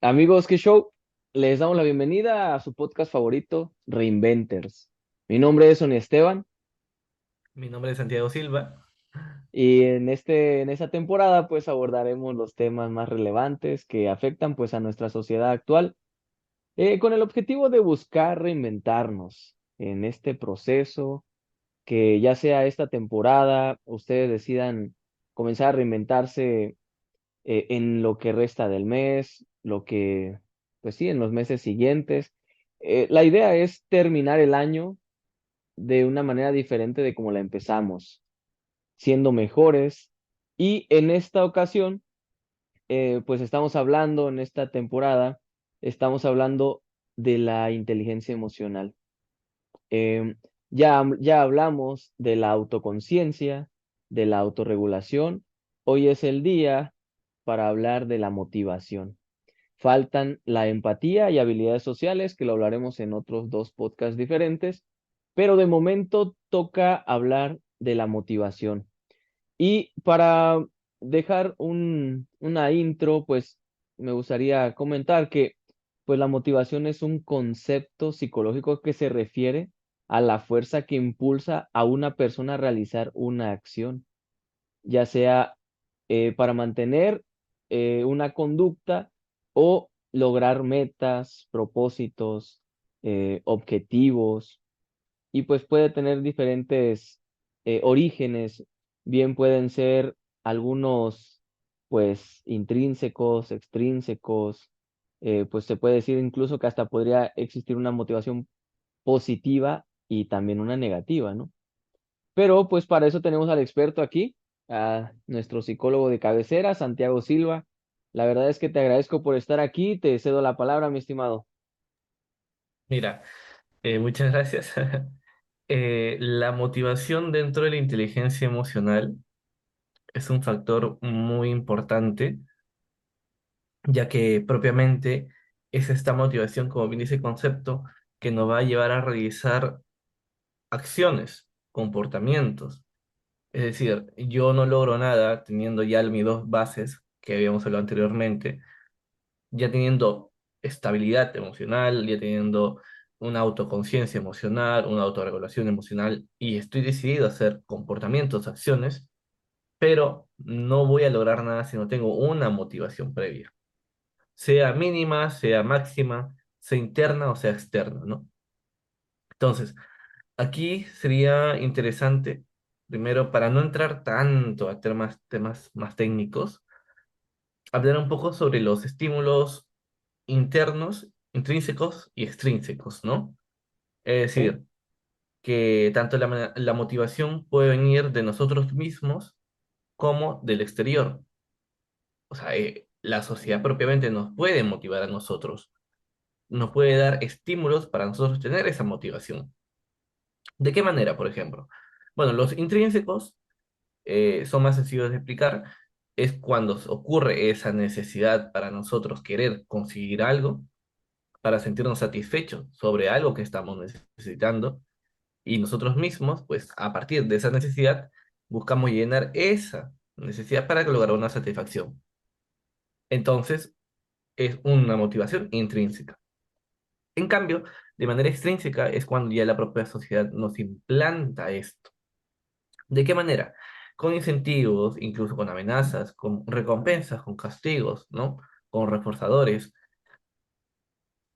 Amigos, qué show. Les damos la bienvenida a su podcast favorito, Reinventers. Mi nombre es Sonia Esteban Mi nombre es Santiago Silva. y en esta temporada pues abordaremos los temas más relevantes que afectan pues a nuestra sociedad actual, con el objetivo de buscar reinventarnos en este proceso, que ya sea esta temporada, ustedes decidan comenzar a reinventarse en lo que resta del mes, pues sí, en los meses siguientes. La idea es terminar el año de una manera diferente de como la empezamos, siendo mejores. Y en esta ocasión, pues estamos hablando en esta temporada, estamos hablando de la inteligencia emocional. Ya hablamos de la autoconciencia, de la autorregulación. Hoy es el día para hablar de la motivación. Faltan la empatía y habilidades sociales, que lo hablaremos en otros dos podcasts diferentes, pero de momento toca hablar de la motivación. Y para dejar una intro, pues me gustaría comentar que pues la motivación es un concepto psicológico que se refiere a la fuerza que impulsa a una persona a realizar una acción, ya sea para mantener una conducta o lograr metas, propósitos, objetivos, y pues puede tener diferentes orígenes. Bien pueden ser algunos pues intrínsecos, extrínsecos, pues se puede decir incluso que hasta podría existir una motivación positiva y también una negativa, ¿no? Pero pues para eso tenemos al experto aquí, a nuestro psicólogo de cabecera, Santiago Silva. La verdad es que te agradezco por estar aquí, te cedo la palabra, mi estimado. Mira, muchas gracias. La motivación dentro de la inteligencia emocional es un factor muy importante, ya que propiamente es esta motivación, como bien dice el concepto, que nos va a llevar a realizar acciones, comportamientos. Es decir, yo no logro nada teniendo ya mis dos bases que habíamos hablado anteriormente, ya teniendo estabilidad emocional, ya teniendo una autoconciencia emocional, una autorregulación emocional, y estoy decidido a hacer comportamientos, acciones, pero no voy a lograr nada si no tengo una motivación previa, sea mínima, sea máxima, sea interna o sea externa, ¿no? Entonces, aquí sería interesante, primero, para no entrar tanto a temas más técnicos, hablar un poco sobre los estímulos internos, intrínsecos y extrínsecos, ¿no? Es ¿Ok? decir, que tanto la motivación puede venir de nosotros mismos como del exterior. O sea, la sociedad propiamente nos puede motivar a nosotros, nos puede dar estímulos para nosotros tener esa motivación. ¿De qué manera, por ejemplo? Bueno, los intrínsecos son más sencillos de explicar. Es cuando ocurre esa necesidad para nosotros querer conseguir algo, para sentirnos satisfechos sobre algo que estamos necesitando. Y nosotros mismos, pues a partir de esa necesidad, buscamos llenar esa necesidad para lograr una satisfacción. Entonces, es una motivación intrínseca. En cambio, de manera extrínseca es cuando ya la propia sociedad nos implanta esto. ¿De qué manera? Con incentivos, incluso con amenazas, con recompensas, con castigos, ¿no? Con reforzadores.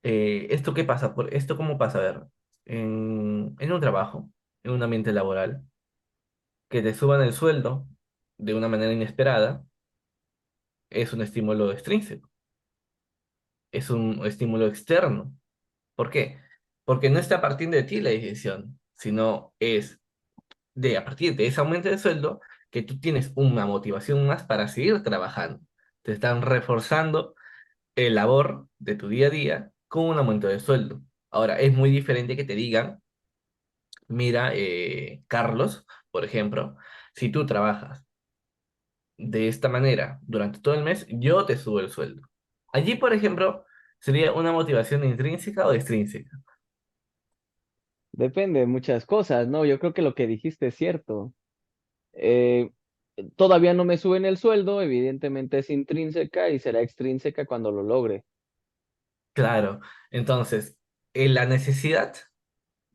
¿Esto qué pasa? ¿Esto cómo pasa? A ver, en un trabajo, en un ambiente laboral, que te suban el sueldo de una manera inesperada, es un estímulo extrínseco, es un estímulo externo. ¿Por qué? Porque no está a partir de ti la decisión, sino es de a partir de ese aumento de sueldo que tú tienes una motivación más para seguir trabajando. Te están reforzando el labor de tu día a día con un aumento de sueldo. Ahora, es muy diferente que te digan, mira, Carlos, por ejemplo, si tú trabajas de esta manera durante todo el mes, yo te subo el sueldo. Allí, por ejemplo, sería una motivación intrínseca o extrínseca. Depende de muchas cosas, ¿no? Yo creo que lo que dijiste es cierto. Eh, Todavía no me suben el sueldo, evidentemente es intrínseca y será extrínseca cuando lo logre. Claro, entonces, la necesidad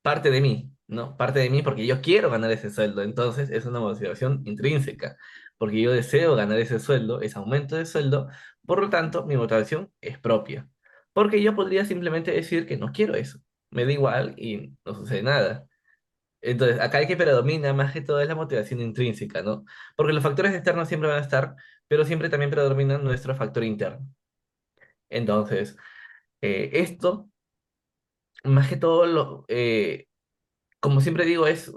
parte de mí, ¿no? Parte de mí porque yo quiero ganar ese sueldo, entonces es una motivación intrínseca, porque yo deseo ganar ese sueldo, ese aumento de sueldo, por lo tanto, mi motivación es propia, porque yo podría simplemente decir que no quiero eso, me da igual y no sucede nada. Entonces, acá el que predomina más que todo es la motivación intrínseca, ¿no? Porque los factores externos siempre van a estar, pero siempre también predomina nuestro factor interno. Entonces, esto, más que todo, como siempre digo, es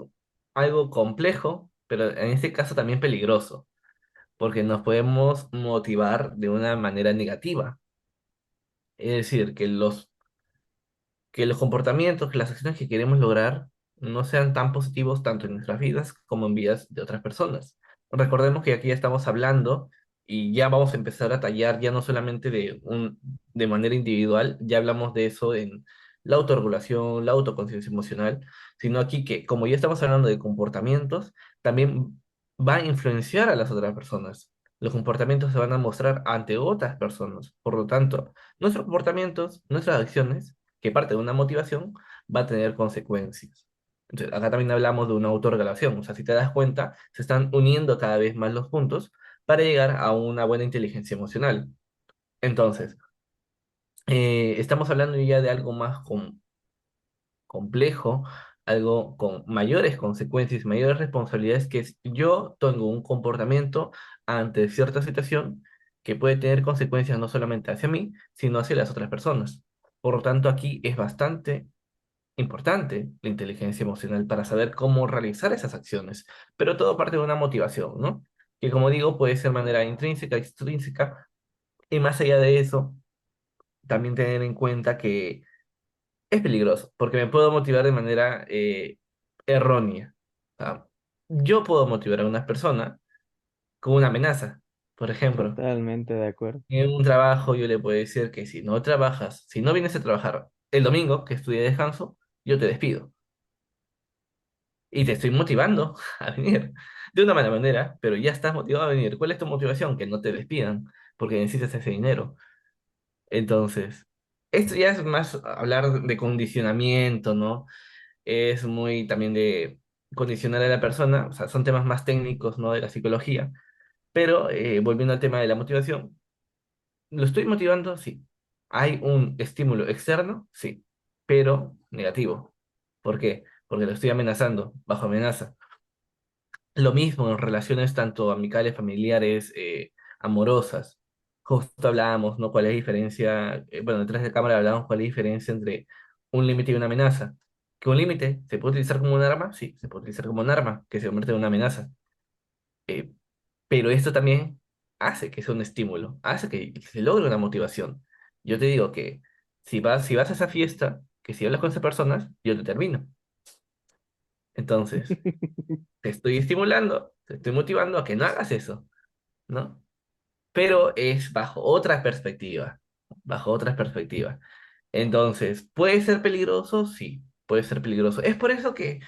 algo complejo, pero en este caso también peligroso, porque nos podemos motivar de una manera negativa. Es decir, que los comportamientos, que las acciones que queremos lograr no sean tan positivos tanto en nuestras vidas como en vidas de otras personas. Recordemos que aquí ya estamos hablando y ya vamos a empezar a tallar ya no solamente de manera individual, ya hablamos de eso en la autorregulación, la autoconciencia emocional, sino aquí que como ya estamos hablando de comportamientos, también va a influenciar a las otras personas. Los comportamientos se van a mostrar ante otras personas. Por lo tanto, nuestros comportamientos, nuestras acciones que parte de una motivación va a tener consecuencias. Entonces, acá también hablamos de una autorregulación, o sea, si te das cuenta, se están uniendo cada vez más los puntos para llegar a una buena inteligencia emocional. Entonces, estamos hablando ya de algo más complejo, algo con mayores consecuencias, mayores responsabilidades, que es yo tengo un comportamiento ante cierta situación que puede tener consecuencias no solamente hacia mí, sino hacia las otras personas. Por lo tanto, aquí es bastante importante la inteligencia emocional para saber cómo realizar esas acciones, pero todo parte de una motivación, ¿no? Que como digo, puede ser de manera intrínseca, extrínseca, y más allá de eso, también tener en cuenta que es peligroso, porque me puedo motivar de manera errónea. O sea, yo puedo motivar a una persona con una amenaza. Por ejemplo, Totalmente de acuerdo. en un trabajo yo le puedo decir que si no trabajas, si no vienes a trabajar el domingo, que es tu día de descanso, yo te despido. Y te estoy motivando a venir de una mala manera, pero ya estás motivado a venir. ¿Cuál es tu motivación? Que no te despidan, porque necesitas ese dinero. Entonces, esto ya es más hablar de condicionamiento, ¿no? Es muy también de condicionar a la persona, o sea, son temas más técnicos, ¿no? De la psicología. Pero volviendo al tema de la motivación, ¿lo estoy motivando? Sí. ¿Hay un estímulo externo? Sí, pero negativo. ¿Por qué? Porque lo estoy amenazando, bajo amenaza. Lo mismo en relaciones tanto amicales, familiares, amorosas. Justo hablábamos, ¿no? ¿Cuál es la diferencia? Bueno, detrás de cámara hablábamos cuál es la diferencia entre un límite y una amenaza. ¿Que un límite se puede utilizar como un arma? Sí, se puede utilizar como un arma que se convierte en una amenaza. Eh, pero esto también hace que sea un estímulo, hace que se logre una motivación. Yo te digo que si vas a esa fiesta, que si hablas con esas personas, yo te termino. Entonces, te estoy estimulando, te estoy motivando a que no hagas eso, ¿no? Pero es bajo otra perspectiva, bajo otra perspectiva. Entonces, ¿puede ser peligroso? Sí, puede ser peligroso. Es por eso que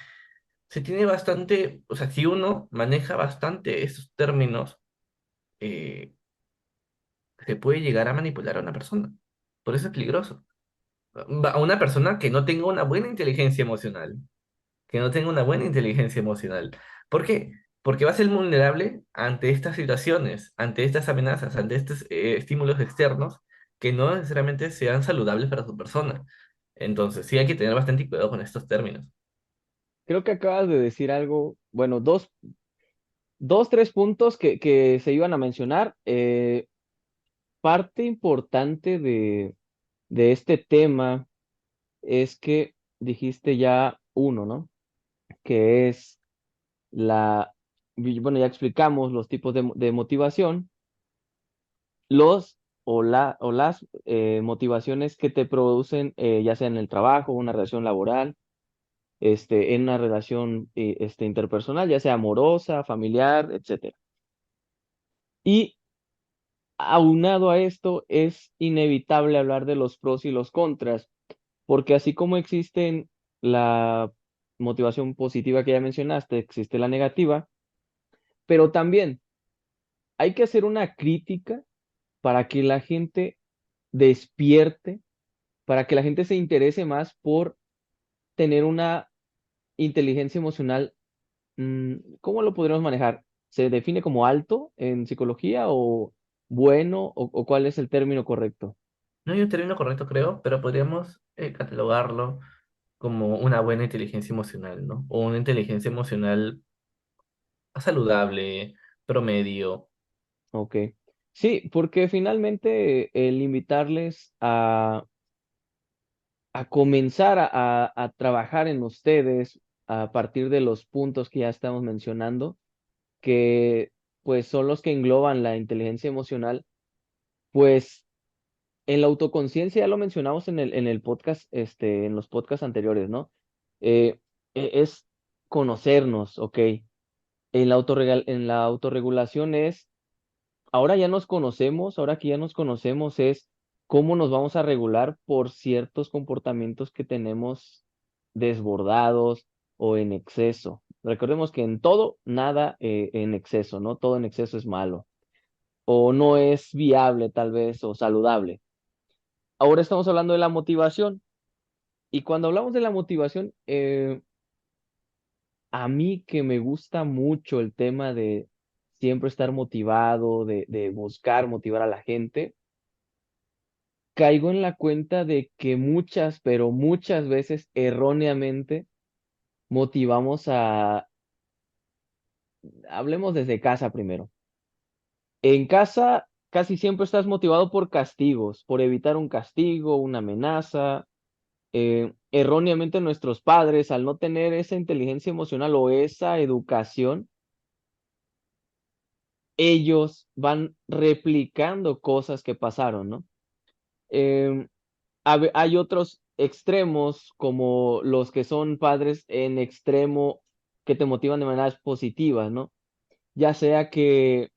se tiene bastante, o sea, si uno maneja bastante esos términos, eh, se puede llegar a manipular a una persona. Por eso es peligroso. A una persona que no tenga una buena inteligencia emocional. Que no tenga una buena inteligencia emocional. ¿Por qué? Porque va a ser vulnerable ante estas situaciones, ante estas amenazas, ante estos estímulos externos que no necesariamente sean saludables para su persona. Entonces, sí hay que tener bastante cuidado con estos términos. Creo que acabas de decir algo, bueno, tres puntos que se iban a mencionar. Parte importante de este tema es que dijiste ya uno, ¿no? Que es bueno, ya explicamos los tipos de motivación, los o las motivaciones que te producen, ya sea en el trabajo, una relación laboral, en una relación interpersonal, ya sea amorosa, familiar, etcétera. Y aunado a esto, es inevitable hablar de los pros y los contras, porque así como existen la motivación positiva que ya mencionaste, existe la negativa, pero también hay que hacer una crítica para que la gente despierte para que la gente se interese más por tener una inteligencia emocional. ¿Cómo lo podríamos manejar? ¿Se define como alto en psicología o bueno o cuál es el término correcto? No hay un término correcto, creo, pero podríamos catalogarlo como una buena inteligencia emocional, ¿no? O una inteligencia emocional saludable, promedio. Ok. Sí, porque finalmente el invitarles a comenzar a trabajar en ustedes a partir de los puntos que ya estamos mencionando, que pues son los que engloban la inteligencia emocional, pues en la autoconciencia ya lo mencionamos en el podcast, en los podcasts anteriores, ¿no? Eh, es conocernos, ¿ok? En la autorregulación es, ahora ya nos conocemos, ahora que ya nos conocemos es cómo nos vamos a regular por ciertos comportamientos que tenemos desbordados o en exceso. Recordemos que en todo, nada en exceso, ¿no? Todo en exceso es malo o no es viable tal vez o saludable. Ahora estamos hablando de la motivación y cuando hablamos de la motivación, a mí que me gusta mucho el tema de siempre estar motivado, de buscar motivar a la gente, caigo en la cuenta de que muchas, pero muchas veces erróneamente motivamos hablemos desde casa primero. En casa casi siempre estás motivado por castigos, por evitar un castigo, una amenaza. Erróneamente nuestros padres, al no tener esa inteligencia emocional o esa educación, ellos van replicando cosas que pasaron, ¿no? Em, hay otros extremos, como los que son padres en extremo que te motivan de maneras positivas, ¿no? Ya sea que,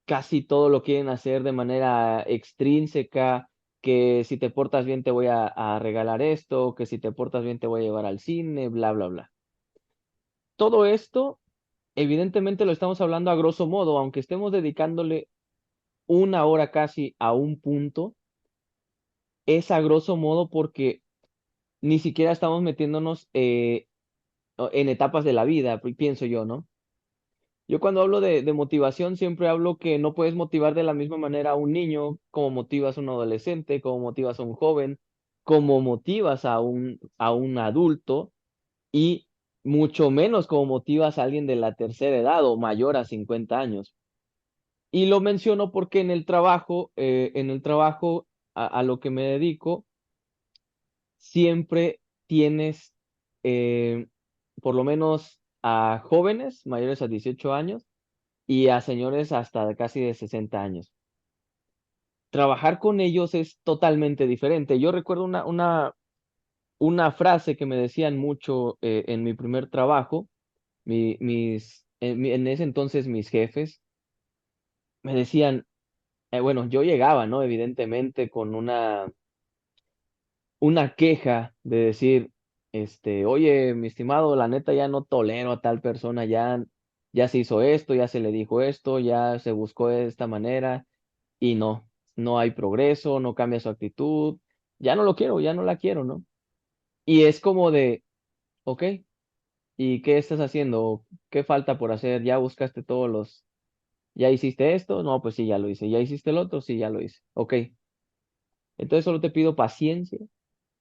casi todo lo quieren hacer de manera extrínseca, que si te portas bien te voy a regalar esto, que si te portas bien te voy a llevar al cine, bla, bla, bla. Todo esto, evidentemente, lo estamos hablando a grosso modo, aunque estemos dedicándole una hora casi a un punto, es a grosso modo porque ni siquiera estamos metiéndonos, en etapas de la vida, pienso yo, ¿no? Yo cuando hablo de motivación siempre hablo que no puedes motivar de la misma manera a un niño, como motivas a un adolescente, como motivas a un joven, como motivas a un adulto y mucho menos como motivas a alguien de la tercera edad o mayor a 50 años. Y lo menciono porque en el trabajo a lo que me dedico, siempre tienes, eh, por lo menos a jóvenes mayores a 18 años y a señores hasta de casi de 60 años. Trabajar con ellos es totalmente diferente. Yo recuerdo una frase que me decían mucho, en mi primer trabajo, en ese entonces mis jefes me decían, bueno, yo llegaba, ¿no? Evidentemente con una queja de decir, oye, mi estimado, la neta ya no tolero a tal persona, ya se hizo esto, ya se le dijo esto, ya se buscó de esta manera y no hay progreso, no cambia su actitud, ya no lo quiero, ya no la quiero, ¿no? Y es como de, ok, ¿y qué estás haciendo? ¿Qué falta por hacer? ¿Ya buscaste ya hiciste esto? No, pues sí, ya lo hice. ¿Ya hiciste el otro? Sí, ya lo hice. Ok, entonces solo te pido paciencia,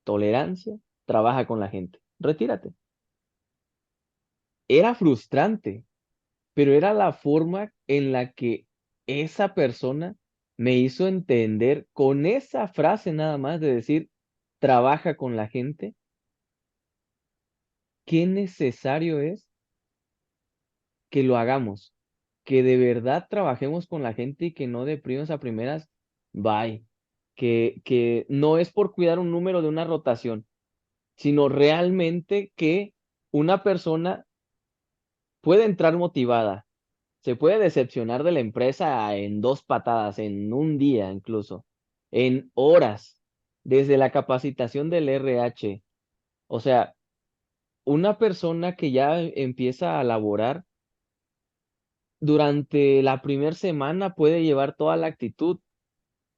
tolerancia, trabaja con la gente. Retírate. Era frustrante, pero era la forma en la que esa persona me hizo entender con esa frase nada más de decir, trabaja con la gente, qué necesario es que lo hagamos, que de verdad trabajemos con la gente y que no de primeras a primeras, bye, que no es por cuidar un número de una rotación, sino realmente que una persona puede entrar motivada. Se puede decepcionar de la empresa en 2 patadas, en un día incluso, en horas, desde la capacitación del RH. O sea, una persona que ya empieza a laborar, durante la primer semana puede llevar toda la actitud,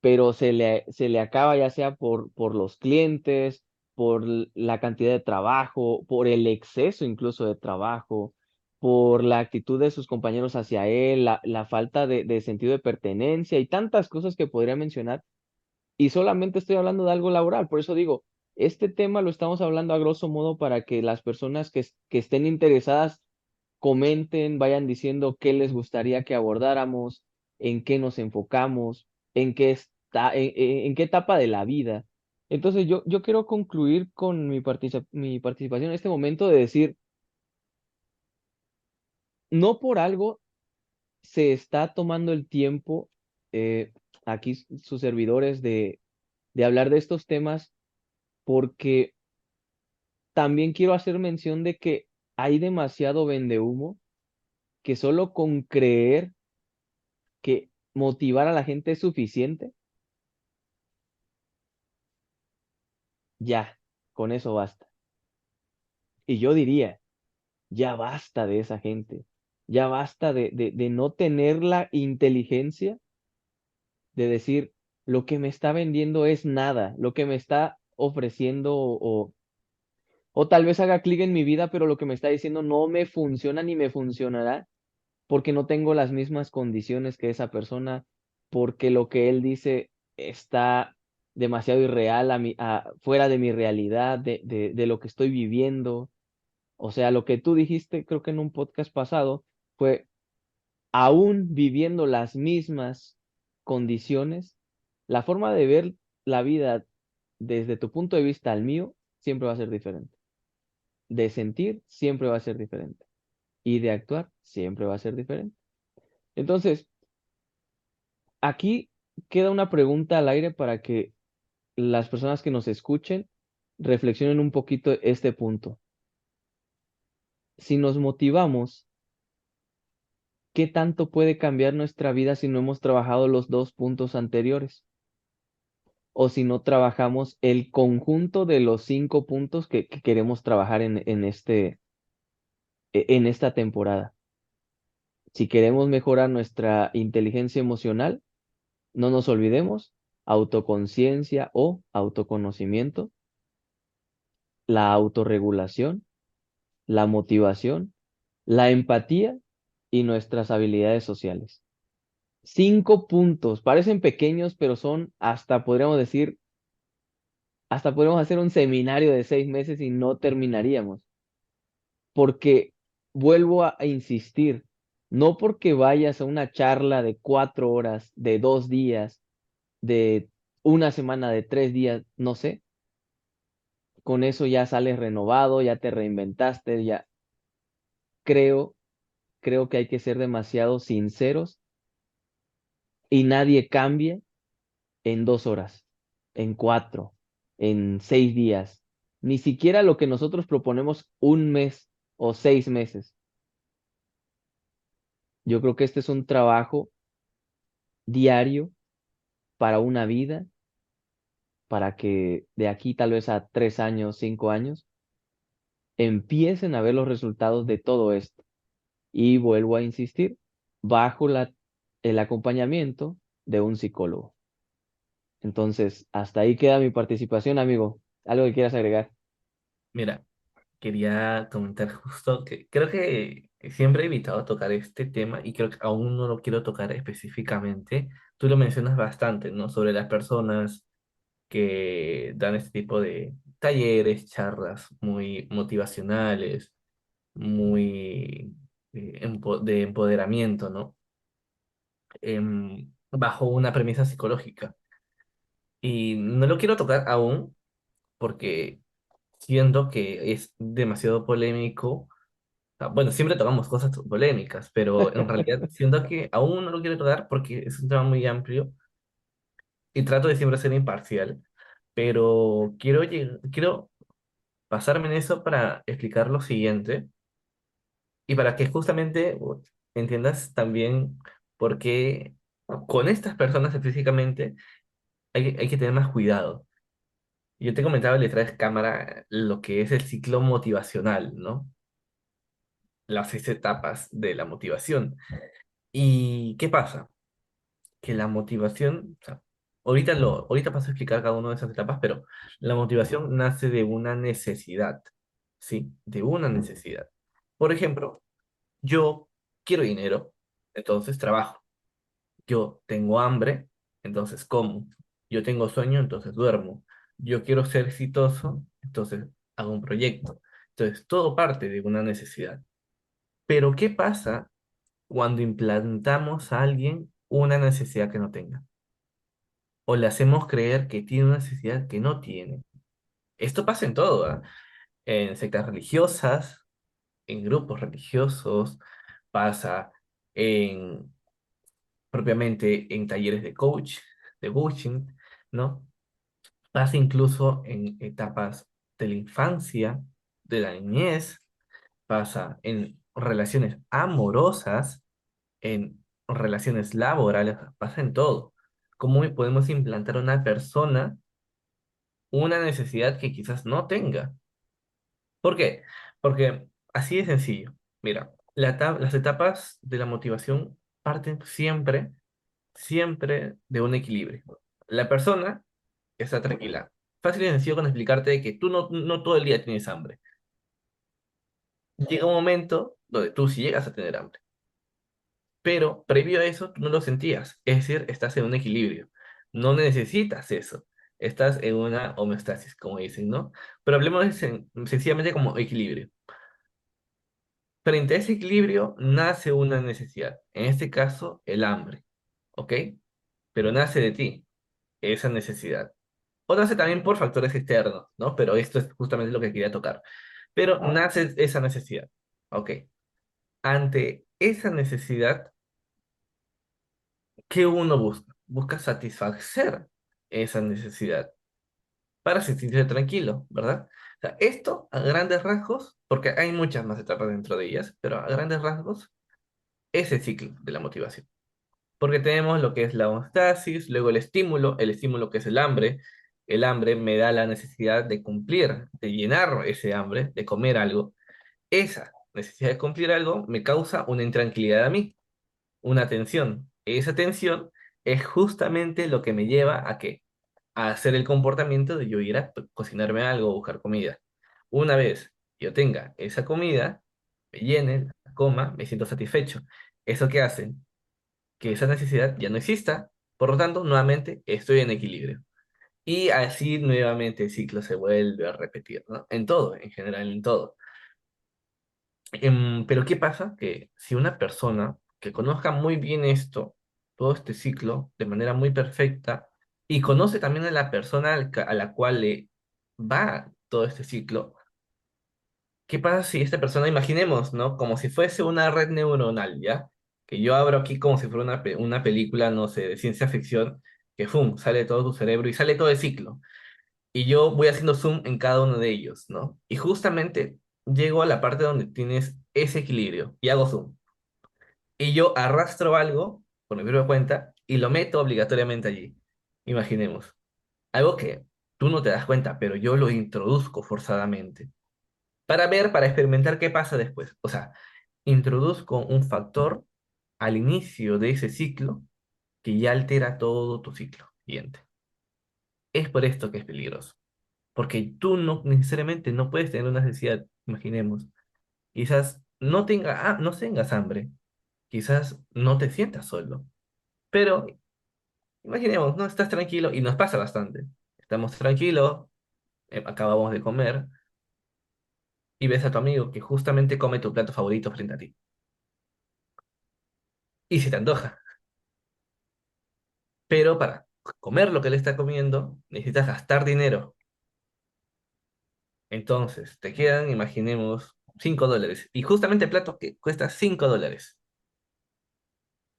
pero se le acaba ya sea por los clientes, por la cantidad de trabajo, por el exceso incluso de trabajo, por la actitud de sus compañeros hacia él, la falta de sentido de pertenencia y tantas cosas que podría mencionar. Y solamente estoy hablando de algo laboral. Por eso digo, este tema lo estamos hablando a grosso modo para que las personas que estén interesadas comenten, vayan diciendo qué les gustaría que abordáramos, en qué nos enfocamos, en qué etapa de la vida. Entonces yo quiero concluir con mi participación en este momento de decir, no por algo se está tomando el tiempo, eh, aquí sus servidores, de hablar de estos temas, porque también quiero hacer mención de que hay demasiado vendehumo, que solo con creer que motivar a la gente es suficiente, ya, con eso basta. Y yo diría, ya basta de esa gente, ya basta de no tener la inteligencia de decir, lo que me está vendiendo es nada, lo que me está ofreciendo o tal vez haga clic en mi vida, pero lo que me está diciendo no me funciona ni me funcionará porque no tengo las mismas condiciones que esa persona, porque lo que él dice está demasiado irreal fuera de mi realidad, de lo que estoy viviendo. O sea, lo que tú dijiste, creo que en un podcast pasado, fue, aún viviendo las mismas condiciones, la forma de ver la vida desde tu punto de vista al mío siempre va a ser diferente. De sentir siempre va a ser diferente. Y de actuar siempre va a ser diferente. Entonces, aquí queda una pregunta al aire para que las personas que nos escuchen reflexionen un poquito este punto. Si nos motivamos, ¿qué tanto puede cambiar nuestra vida si no hemos trabajado los dos puntos anteriores? O si no trabajamos el conjunto de los 5 puntos que queremos trabajar en esta temporada. Si queremos mejorar nuestra inteligencia emocional, no nos olvidemos, autoconciencia o autoconocimiento, la autorregulación, la motivación, la empatía y nuestras habilidades sociales. 5 puntos, parecen pequeños, pero son hasta, podríamos decir, hasta podríamos hacer un seminario de 6 meses y no terminaríamos, porque vuelvo a insistir, no porque vayas a una charla de 4 horas, de 2 días, de una semana, de 3 días, no sé, con eso ya sales renovado, ya te reinventaste, ya creo, creo que hay que ser demasiado sinceros y nadie cambia en 2 horas, en 4, en 6 días, ni siquiera lo que nosotros proponemos un mes o 6 meses. Yo creo que este es un trabajo diario para una vida, para que de aquí tal vez a 3 años, 5 años, empiecen a ver los resultados de todo esto. Y vuelvo a insistir, bajo el acompañamiento de un psicólogo. Entonces, hasta ahí queda mi participación, amigo. ¿Algo que quieras agregar? Mira, quería comentar justo que creo que siempre he evitado tocar este tema y creo que aún no lo quiero tocar específicamente. Tú lo mencionas bastante, ¿no? Sobre las personas que dan este tipo de talleres, charlas muy motivacionales, muy de empoderamiento, ¿no? Bajo una premisa psicológica. Y no lo quiero tocar aún porque siento que es demasiado polémico. Bueno, siempre tocamos cosas polémicas, pero en realidad siento que aún no lo quiero tocar porque es un tema muy amplio y trato de siempre ser imparcial, pero quiero pasarme en eso para explicar lo siguiente y para que justamente entiendas también por qué con estas personas específicamente hay que tener más cuidado. Yo te comentaba detrás de cámara lo que es el ciclo motivacional, ¿no? Las 6 etapas de la motivación. ¿Y qué pasa? Que la motivación, o sea, ahorita paso a explicar cada una de esas etapas, pero la motivación nace de una necesidad, ¿sí? De una necesidad. Por ejemplo, yo quiero dinero, entonces trabajo. Yo tengo hambre, entonces como. Yo tengo sueño, entonces duermo. Yo quiero ser exitoso, entonces hago un proyecto. Entonces, todo parte de una necesidad. Pero, ¿qué pasa cuando implantamos a alguien una necesidad que no tenga? O le hacemos creer que tiene una necesidad que no tiene. Esto pasa en todo, ¿ah? En sectas religiosas, en grupos religiosos, pasa en propiamente en talleres de coaching, ¿no? Pasa incluso en etapas de la infancia, de la niñez, pasa en relaciones amorosas, en relaciones laborales, pasa en todo. ¿Cómo podemos implantar a una persona una necesidad que quizás no tenga? ¿Por qué? Porque así de sencillo. Mira, las etapas de la motivación parten siempre de un equilibrio. La persona está tranquila. Fácil y sencillo con explicarte que tú no todo el día tienes hambre. Llega un momento donde tú sí llegas a tener hambre, pero previo a eso tú no lo sentías. Es decir, estás en un equilibrio. No necesitas eso. Estás en una homeostasis, como dicen, ¿no? Pero hablemos sencillamente como equilibrio. Frente a ese equilibrio nace una necesidad. En este caso, el hambre. ¿Ok? Pero nace de ti, esa necesidad. O nace también por factores externos, ¿no? Pero esto es justamente lo que quería tocar. Pero nace esa necesidad. Ok. Ante esa necesidad, ¿qué uno busca? Busca satisfacer esa necesidad para sentirse tranquilo, ¿verdad? O sea, esto a grandes rasgos, porque hay muchas más etapas dentro de ellas, pero a grandes rasgos es el ciclo de la motivación. Porque tenemos lo que es la homeostasis, luego el estímulo que es el hambre me da la necesidad de cumplir, de llenar ese hambre, de comer algo. Esa necesidad de cumplir algo me causa una intranquilidad a mí, una tensión. Esa tensión es justamente lo que me lleva a qué, a hacer el comportamiento de yo ir a cocinarme algo o buscar comida. Una vez yo tenga esa comida, me llene, la coma, me siento satisfecho. ¿Eso qué hace? Que esa necesidad ya no exista, por lo tanto, nuevamente estoy en equilibrio. Y así nuevamente el ciclo se vuelve a repetir, ¿no? En todo, en general, en todo. Pero ¿qué pasa? Que si una persona que conozca muy bien esto, todo este ciclo, de manera muy perfecta, y conoce también a la persona a la cual le va todo este ciclo, ¿qué pasa si esta persona, imaginemos, ¿no? Como si fuese una red neuronal, ¿ya? Que yo abro aquí como si fuera una película, no sé, de ciencia ficción, que ¡fum! Sale todo tu cerebro y sale todo el ciclo. Y yo voy haciendo zoom en cada uno de ellos, ¿no? Y justamente llego a la parte donde tienes ese equilibrio y hago zoom. Y yo arrastro algo por mi propia cuenta y lo meto obligatoriamente allí. Imaginemos. Algo que tú no te das cuenta, pero yo lo introduzco forzadamente para ver, para experimentar qué pasa después. O sea, introduzco un factor al inicio de ese ciclo que ya altera todo tu ciclo siguiente. Es por esto que es peligroso, porque tú no necesariamente no puedes tener una necesidad, imaginemos. Quizás no tengas hambre, quizás no te sientas solo, pero imaginemos, no estás tranquilo y nos pasa bastante. Estamos tranquilos, acabamos de comer y ves a tu amigo que justamente come tu plato favorito frente a ti. Y se te antoja. Pero para comer lo que él está comiendo, necesitas gastar dinero. Entonces, te quedan, imaginemos, $5. Y justamente el plato que cuesta $5.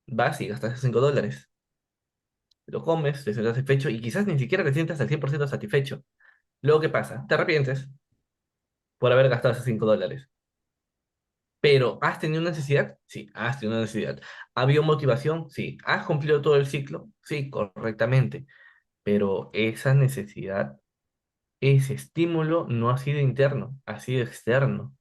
Vas y gastas $5. Lo comes, te sientes satisfecho y quizás ni siquiera te sientas al 100% satisfecho. Luego, ¿qué pasa? Te arrepientes por haber gastado esos $5. Pero, ¿has tenido una necesidad? Sí, has tenido una necesidad. ¿Ha habido motivación? Sí. ¿Has cumplido todo el ciclo? Sí, correctamente. Pero esa necesidad, ese estímulo no ha sido interno, ha sido externo.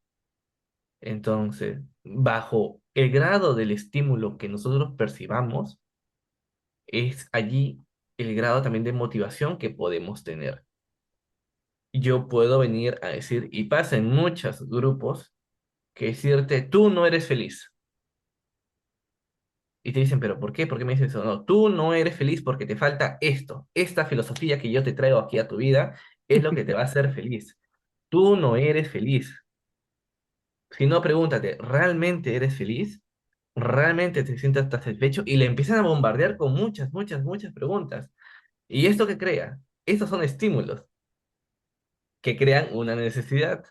Entonces, bajo el grado del estímulo que nosotros percibamos, es allí el grado también de motivación que podemos tener. Yo puedo venir a decir, y pasa en muchos grupos, que decirte, tú no eres feliz. Y te dicen, ¿pero por qué? ¿Por qué me dices eso? No, tú no eres feliz porque te falta esto. Esta filosofía que yo te traigo aquí a tu vida es lo que te va a hacer feliz. Tú no eres feliz. Si no, pregúntate, ¿realmente eres feliz? ¿Realmente te sientes satisfecho? Y le empiezan a bombardear con muchas, muchas, muchas preguntas. ¿Y esto qué crea? Estos son estímulos que crean una necesidad.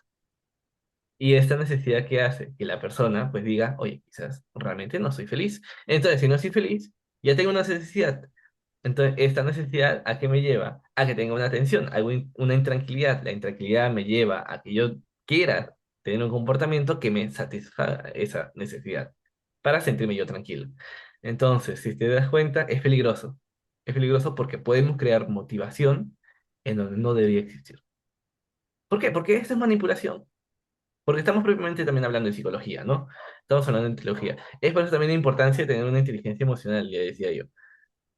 Y esta necesidad que hace que la persona pues diga, oye, quizás realmente no soy feliz. Entonces, si no soy feliz, ya tengo una necesidad. Entonces, esta necesidad, ¿a qué me lleva? A que tenga una tensión, una intranquilidad. La intranquilidad me lleva a que yo quiera tener un comportamiento que me satisfaga esa necesidad para sentirme yo tranquilo. Entonces, si te das cuenta, es peligroso. Es peligroso porque podemos crear motivación en donde no debería existir. ¿Por qué? Porque esto es manipulación. Porque estamos propiamente también hablando de psicología, ¿no? Estamos hablando de psicología. Es por eso también la importancia de tener una inteligencia emocional, ya decía yo.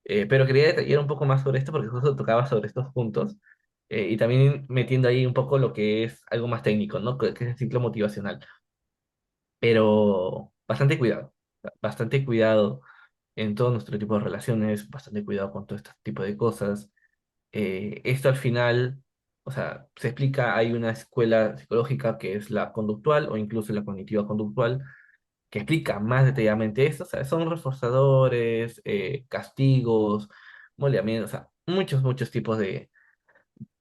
Pero quería detallar un poco más sobre esto porque justo tocaba sobre estos puntos y también metiendo ahí un poco lo que es algo más técnico, ¿no? Que es el ciclo motivacional. Pero bastante cuidado en todo nuestro tipo de relaciones, bastante cuidado con todo este tipo de cosas. Esto al final, o sea, se explica, hay una escuela psicológica que es la conductual o incluso la cognitiva conductual que explica más detalladamente esto, o sea, son reforzadores, castigos, moldeamientos, o sea, muchos, muchos tipos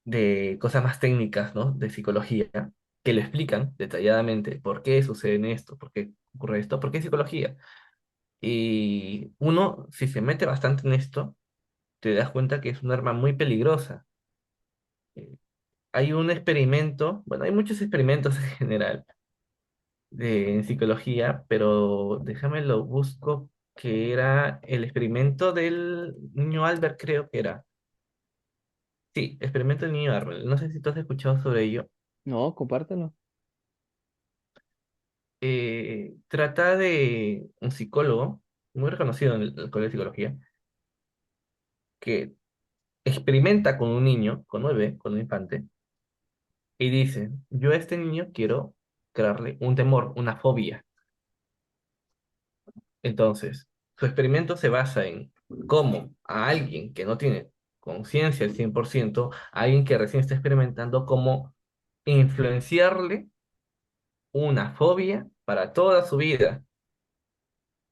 de cosas más técnicas, ¿no? De psicología, que lo explican detalladamente por qué sucede esto, por qué ocurre esto, por qué es psicología. Y uno, si se mete bastante en esto, te das cuenta que es un arma muy peligrosa. Eh, Hay un experimento, bueno, hay muchos experimentos en general en psicología, pero déjame lo busco, que era el experimento del niño Albert, creo que era. Sí, experimento del niño Albert. No sé si tú has escuchado sobre ello. No, compártelo. Trata de un psicólogo muy reconocido en el Colegio de Psicología, que experimenta con un niño, con un bebé, con un infante, y dice, yo a este niño quiero crearle un temor, una fobia. Entonces, su experimento se basa en cómo a alguien que no tiene conciencia al 100%, a alguien que recién está experimentando, cómo influenciarle una fobia para toda su vida,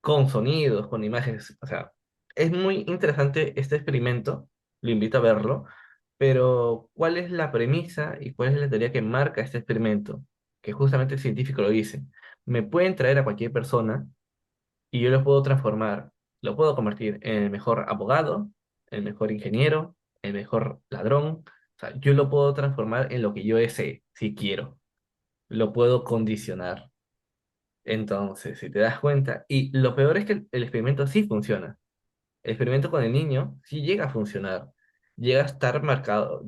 con sonidos, con imágenes. O sea, es muy interesante este experimento, lo invito a verlo, pero ¿cuál es la premisa y cuál es la teoría que marca este experimento? Que justamente el científico lo dice. Me pueden traer a cualquier persona y yo lo puedo transformar, lo puedo convertir en el mejor abogado, el mejor ingeniero, el mejor ladrón. O sea, yo lo puedo transformar en lo que yo desee, si quiero. Lo puedo condicionar. Entonces, si te das cuenta, y lo peor es que el experimento sí funciona. El experimento con el niño sí llega a funcionar. Llega a estar marcado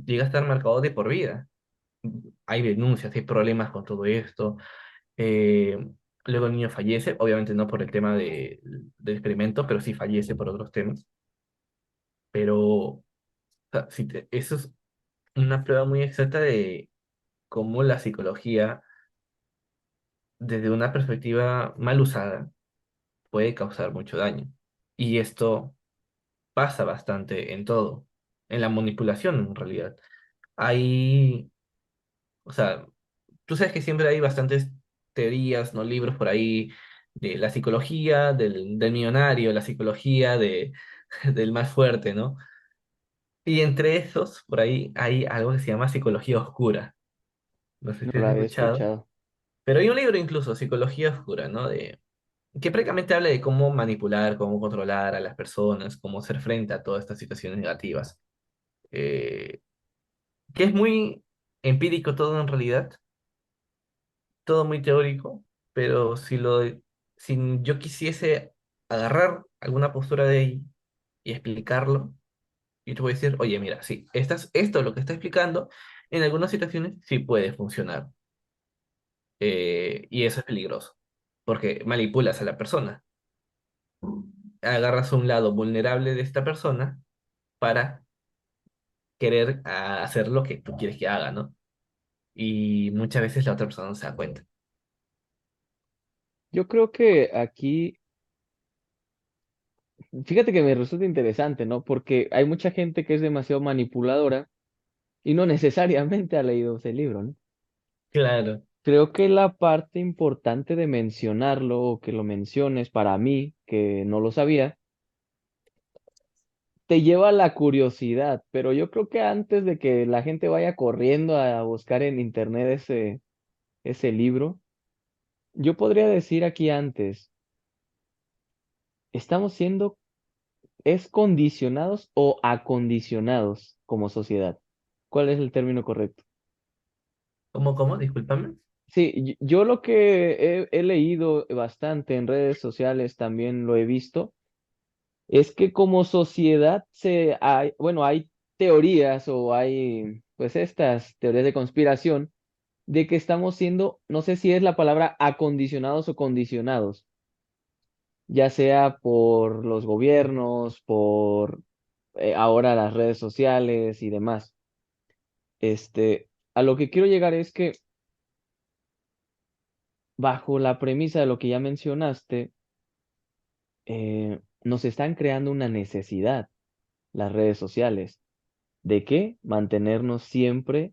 de por vida. Hay denuncias, hay problemas con todo esto. Eh, Luego el niño fallece, obviamente no por el tema del experimento, pero sí fallece por otros temas. Pero o sea, eso es una prueba muy exacta de cómo la psicología, desde una perspectiva mal usada, puede causar mucho daño. Y esto pasa bastante en todo, en la manipulación en realidad. Hay, o sea, tú sabes que siempre hay bastantes teorías, ¿no? Libros por ahí de la psicología del millonario, la psicología del más fuerte, ¿no? Y entre esos, por ahí hay algo que se llama psicología oscura. No sé No si has la había escuchado. escuchado. Pero hay un libro incluso, Psicología Oscura, ¿no? Que prácticamente habla de cómo manipular, cómo controlar a las personas, cómo hacer frente a todas estas situaciones negativas. Eh, que es muy empírico todo en realidad, todo muy teórico, pero si yo quisiese agarrar alguna postura de ahí y explicarlo, yo te voy a decir, oye, mira, sí, esto lo que está explicando, en algunas situaciones sí puede funcionar, y eso es peligroso, porque manipulas a la persona, agarras un lado vulnerable de esta persona para querer hacer lo que tú quieres que haga, ¿no? Y muchas veces la otra persona no se da cuenta. Yo creo que aquí, fíjate que me resulta interesante, ¿no? Porque hay mucha gente que es demasiado manipuladora y no necesariamente ha leído ese libro, ¿no? Claro. Creo que la parte importante de mencionarlo o que lo menciones para mí, que no lo sabía, te lleva a la curiosidad, pero yo creo que antes de que la gente vaya corriendo a buscar en internet ese libro, yo podría decir aquí antes, estamos siendo, ¿es condicionados o acondicionados como sociedad? ¿Cuál es el término correcto? ¿Cómo? Discúlpame. Sí, yo lo que he leído bastante en redes sociales, también lo he visto, es que como sociedad bueno, hay teorías o hay pues estas teorías de conspiración de que estamos siendo, no sé si es la palabra acondicionados o condicionados, ya sea por los gobiernos, por ahora las redes sociales y demás. A lo que quiero llegar es que bajo la premisa de lo que ya mencionaste, nos están creando una necesidad las redes sociales. ¿De qué? Mantenernos siempre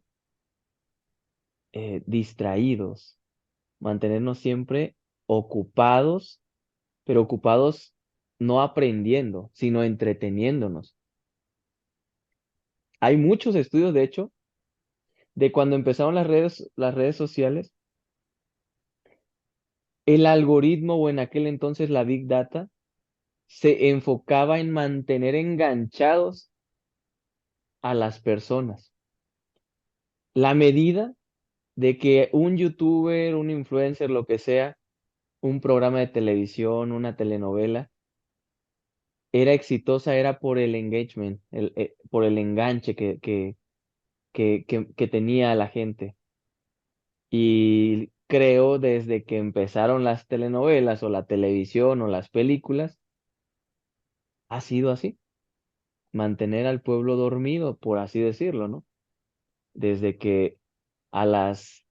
distraídos, mantenernos siempre ocupados, pero ocupados no aprendiendo, sino entreteniéndonos. Hay muchos estudios, de hecho, de cuando empezaron las redes sociales, el algoritmo o en aquel entonces la Big Data se enfocaba en mantener enganchados a las personas. La medida de que un youtuber, un influencer, lo que sea, un programa de televisión, una telenovela, era exitosa, era por el engagement, por el enganche que tenía la gente. Y creo desde que empezaron las telenovelas o la televisión o las películas, ha sido así, mantener al pueblo dormido, por así decirlo, ¿no? Desde que a las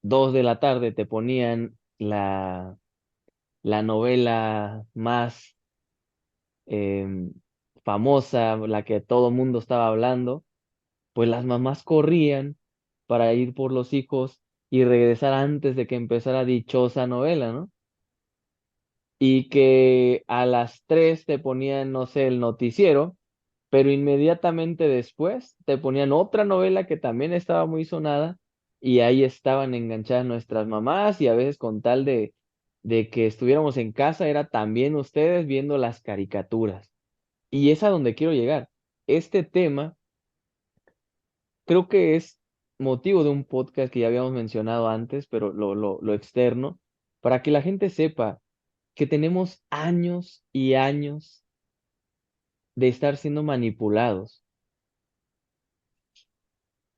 2 de la tarde te ponían la novela más em, famosa, la que todo mundo estaba hablando, pues las mamás corrían para ir por los hijos y regresar antes de que empezara dichosa novela, ¿no? Y que a las 3 te ponían, no sé, el noticiero, pero inmediatamente después te ponían otra novela que también estaba muy sonada y ahí estaban enganchadas nuestras mamás y a veces con tal de que estuviéramos en casa era también ustedes viendo las caricaturas. Y es a donde quiero llegar. Este tema creo que es motivo de un podcast que ya habíamos mencionado antes, pero lo externo, para que la gente sepa que tenemos años y años de estar siendo manipulados.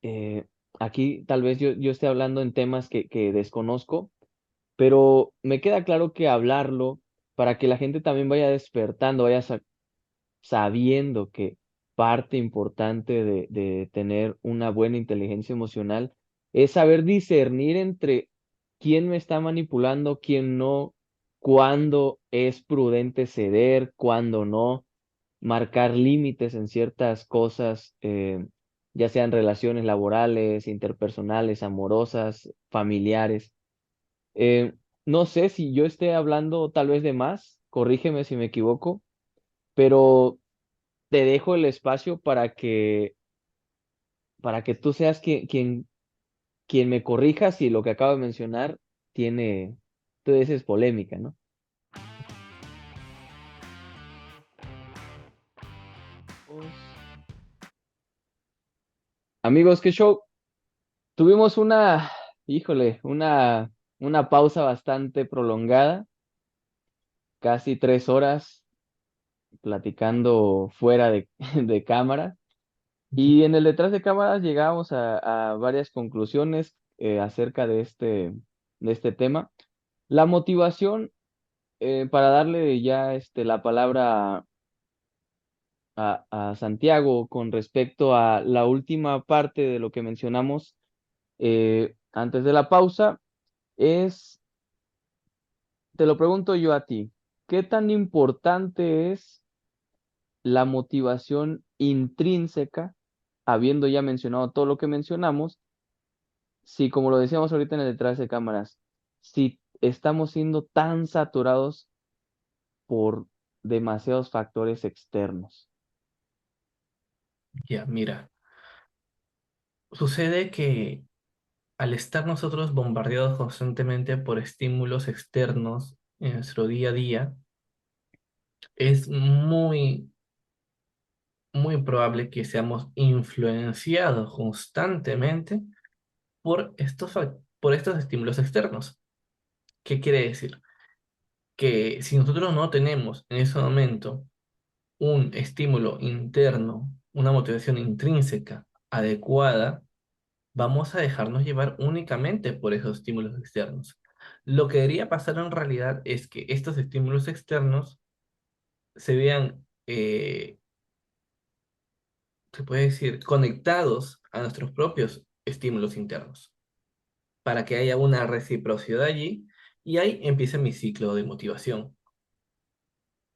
Eh, Aquí tal vez yo esté hablando en temas que desconozco, pero me queda claro que hablarlo para que la gente también vaya despertando, sabiendo que parte importante de tener una buena inteligencia emocional es saber discernir entre quién me está manipulando, quién no, cuándo es prudente ceder, cuándo no, marcar límites en ciertas cosas, ya sean relaciones laborales, interpersonales, amorosas, familiares. Eh, no sé si yo esté hablando tal vez de más, corrígeme si me equivoco, pero te dejo el espacio para que tú seas quien me corrija si lo que acabo de mencionar tiene, tú dices polémica, ¿no? Amigos, qué show. Tuvimos híjole, una pausa bastante prolongada, casi 3 horas platicando fuera de cámara. Y en el detrás de cámaras llegamos a varias conclusiones acerca de este tema. La motivación, para darle ya la palabra a Santiago con respecto a la última parte de lo que mencionamos antes de la pausa es, te lo pregunto yo a ti, ¿qué tan importante es la motivación intrínseca, habiendo ya mencionado todo lo que mencionamos, si como lo decíamos ahorita en el detrás de cámaras, si estamos siendo tan saturados por demasiados factores externos? Ya, mira, sucede que al estar nosotros bombardeados constantemente por estímulos externos en nuestro día a día, es muy probable que seamos influenciados constantemente por estos estímulos externos. ¿Qué quiere decir? Que si nosotros no tenemos en ese momento un estímulo interno, una motivación intrínseca adecuada, vamos a dejarnos llevar únicamente por esos estímulos externos. Lo que debería pasar en realidad es que estos estímulos externos se vean, se puede decir, conectados a nuestros propios estímulos internos, para que haya una reciprocidad allí y ahí empieza mi ciclo de motivación.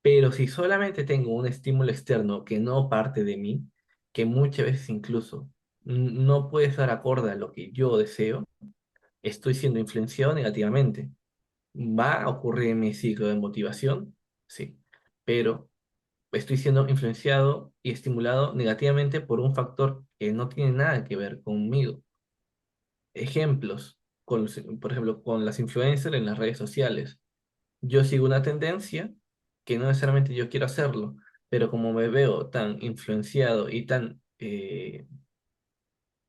Pero si solamente tengo un estímulo externo que no parte de mí, que muchas veces incluso no puede estar acorde a lo que yo deseo, estoy siendo influenciado negativamente. ¿Va a ocurrir en mi ciclo de motivación? Sí, pero estoy siendo influenciado y estimulado negativamente por un factor que no tiene nada que ver conmigo. Ejemplos, por ejemplo, con las influencers en las redes sociales. Yo sigo una tendencia que no necesariamente yo quiero hacerlo, pero como me veo tan influenciado y tan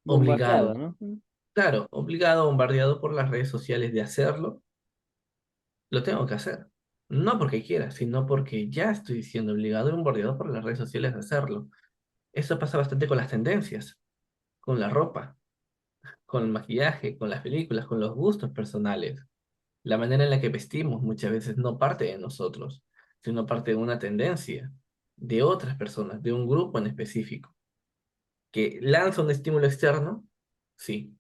Bombardeado, obligado, ¿no? claro, obligado, bombardeado por las redes sociales de hacerlo, lo tengo que hacer. No porque quiera, sino porque ya estoy siendo obligado y bombardeado por las redes sociales de hacerlo. Eso pasa bastante con las tendencias, con la ropa, con el maquillaje, con las películas, con los gustos personales. La manera en la que vestimos muchas veces no parte de nosotros, sino parte de una tendencia, de otras personas, de un grupo en específico, que lanza un estímulo externo, sí,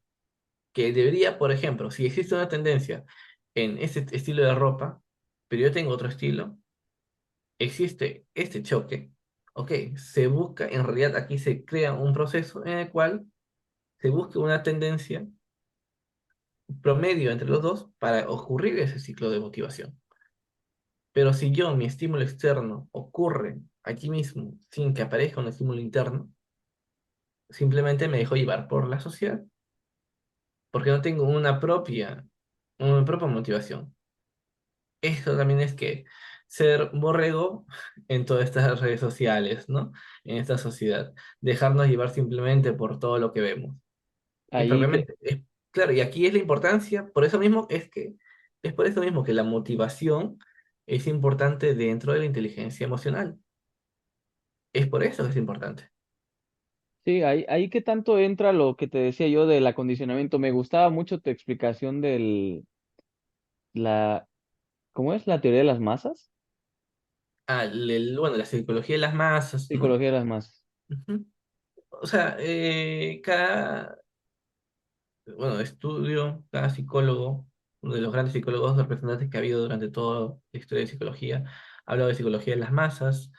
que debería, por ejemplo, si existe una tendencia en ese estilo de ropa, pero yo tengo otro estilo, existe este choque, ok, se busca, en realidad aquí se crea un proceso en el cual se busca una tendencia promedio entre los dos para ocurrir ese ciclo de motivación. Pero si yo, mi estímulo externo ocurre aquí mismo sin que aparezca un estímulo interno, simplemente me dejo llevar por la sociedad, porque no tengo una propia motivación. Esto también es que ser borrego en todas estas redes sociales, ¿no? En esta sociedad. Dejarnos llevar simplemente por todo lo que vemos. Y Ahí que, propiamente, claro, y aquí es la importancia, por eso mismo es por eso mismo que la motivación es importante dentro de la inteligencia emocional. Es por eso que es importante. sí, ahí que tanto entra lo que te decía yo del acondicionamiento. Me gustaba mucho tu explicación la, ¿cómo es? La teoría de las masas. Bueno, la psicología de las masas, ¿no? Psicología de las masas. Ujú. O sea, cada, bueno, estudio, cada psicólogo, uno de los grandes psicólogos representantes que ha habido durante toda la historia de psicología, ha hablado de psicología de las masas,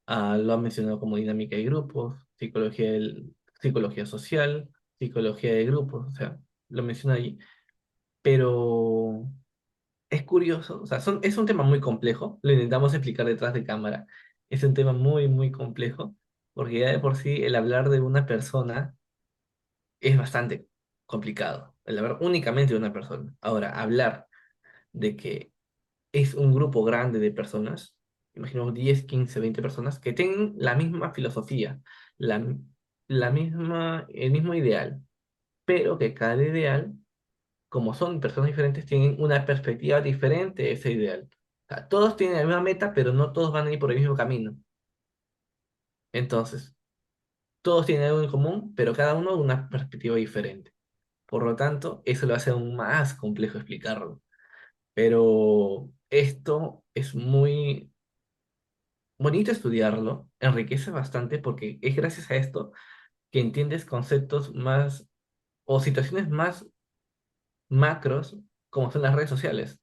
lo ha mencionado como dinámica de grupos, psicología social, psicología de grupos, o sea, lo menciona allí, pero es curioso, o sea, es un tema muy complejo, lo intentamos explicar detrás de cámara, es un tema muy complejo, porque ya de por sí el hablar de una persona es bastante complicado, el hablar únicamente de una persona. Ahora, hablar de que es un grupo grande de personas, imaginemos 10 15 20 personas, que tienen la misma filosofía, la, el mismo ideal, pero que cada ideal, como son personas diferentes, tienen una perspectiva diferente de ese ideal. O sea, todos tienen la misma meta, pero no todos van a ir por el mismo camino. Entonces, todos tienen algo en común, pero cada uno una perspectiva diferente. Por lo tanto, eso lo hace aún más complejo explicarlo. Pero esto es bonito estudiarlo, enriquece bastante porque es gracias a esto que entiendes conceptos más o situaciones más macros como son las redes sociales.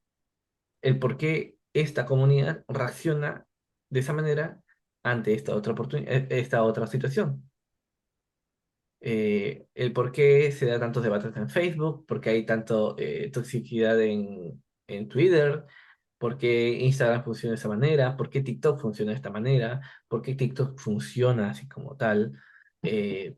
El por qué esta comunidad reacciona de esa manera ante esta otra esta otra situación. El por qué se da tantos debates en Facebook, por qué hay tanto toxicidad en Twitter, por qué Instagram funciona de esa manera, por qué TikTok funciona de esta manera, por qué TikTok funciona así como tal. Eh,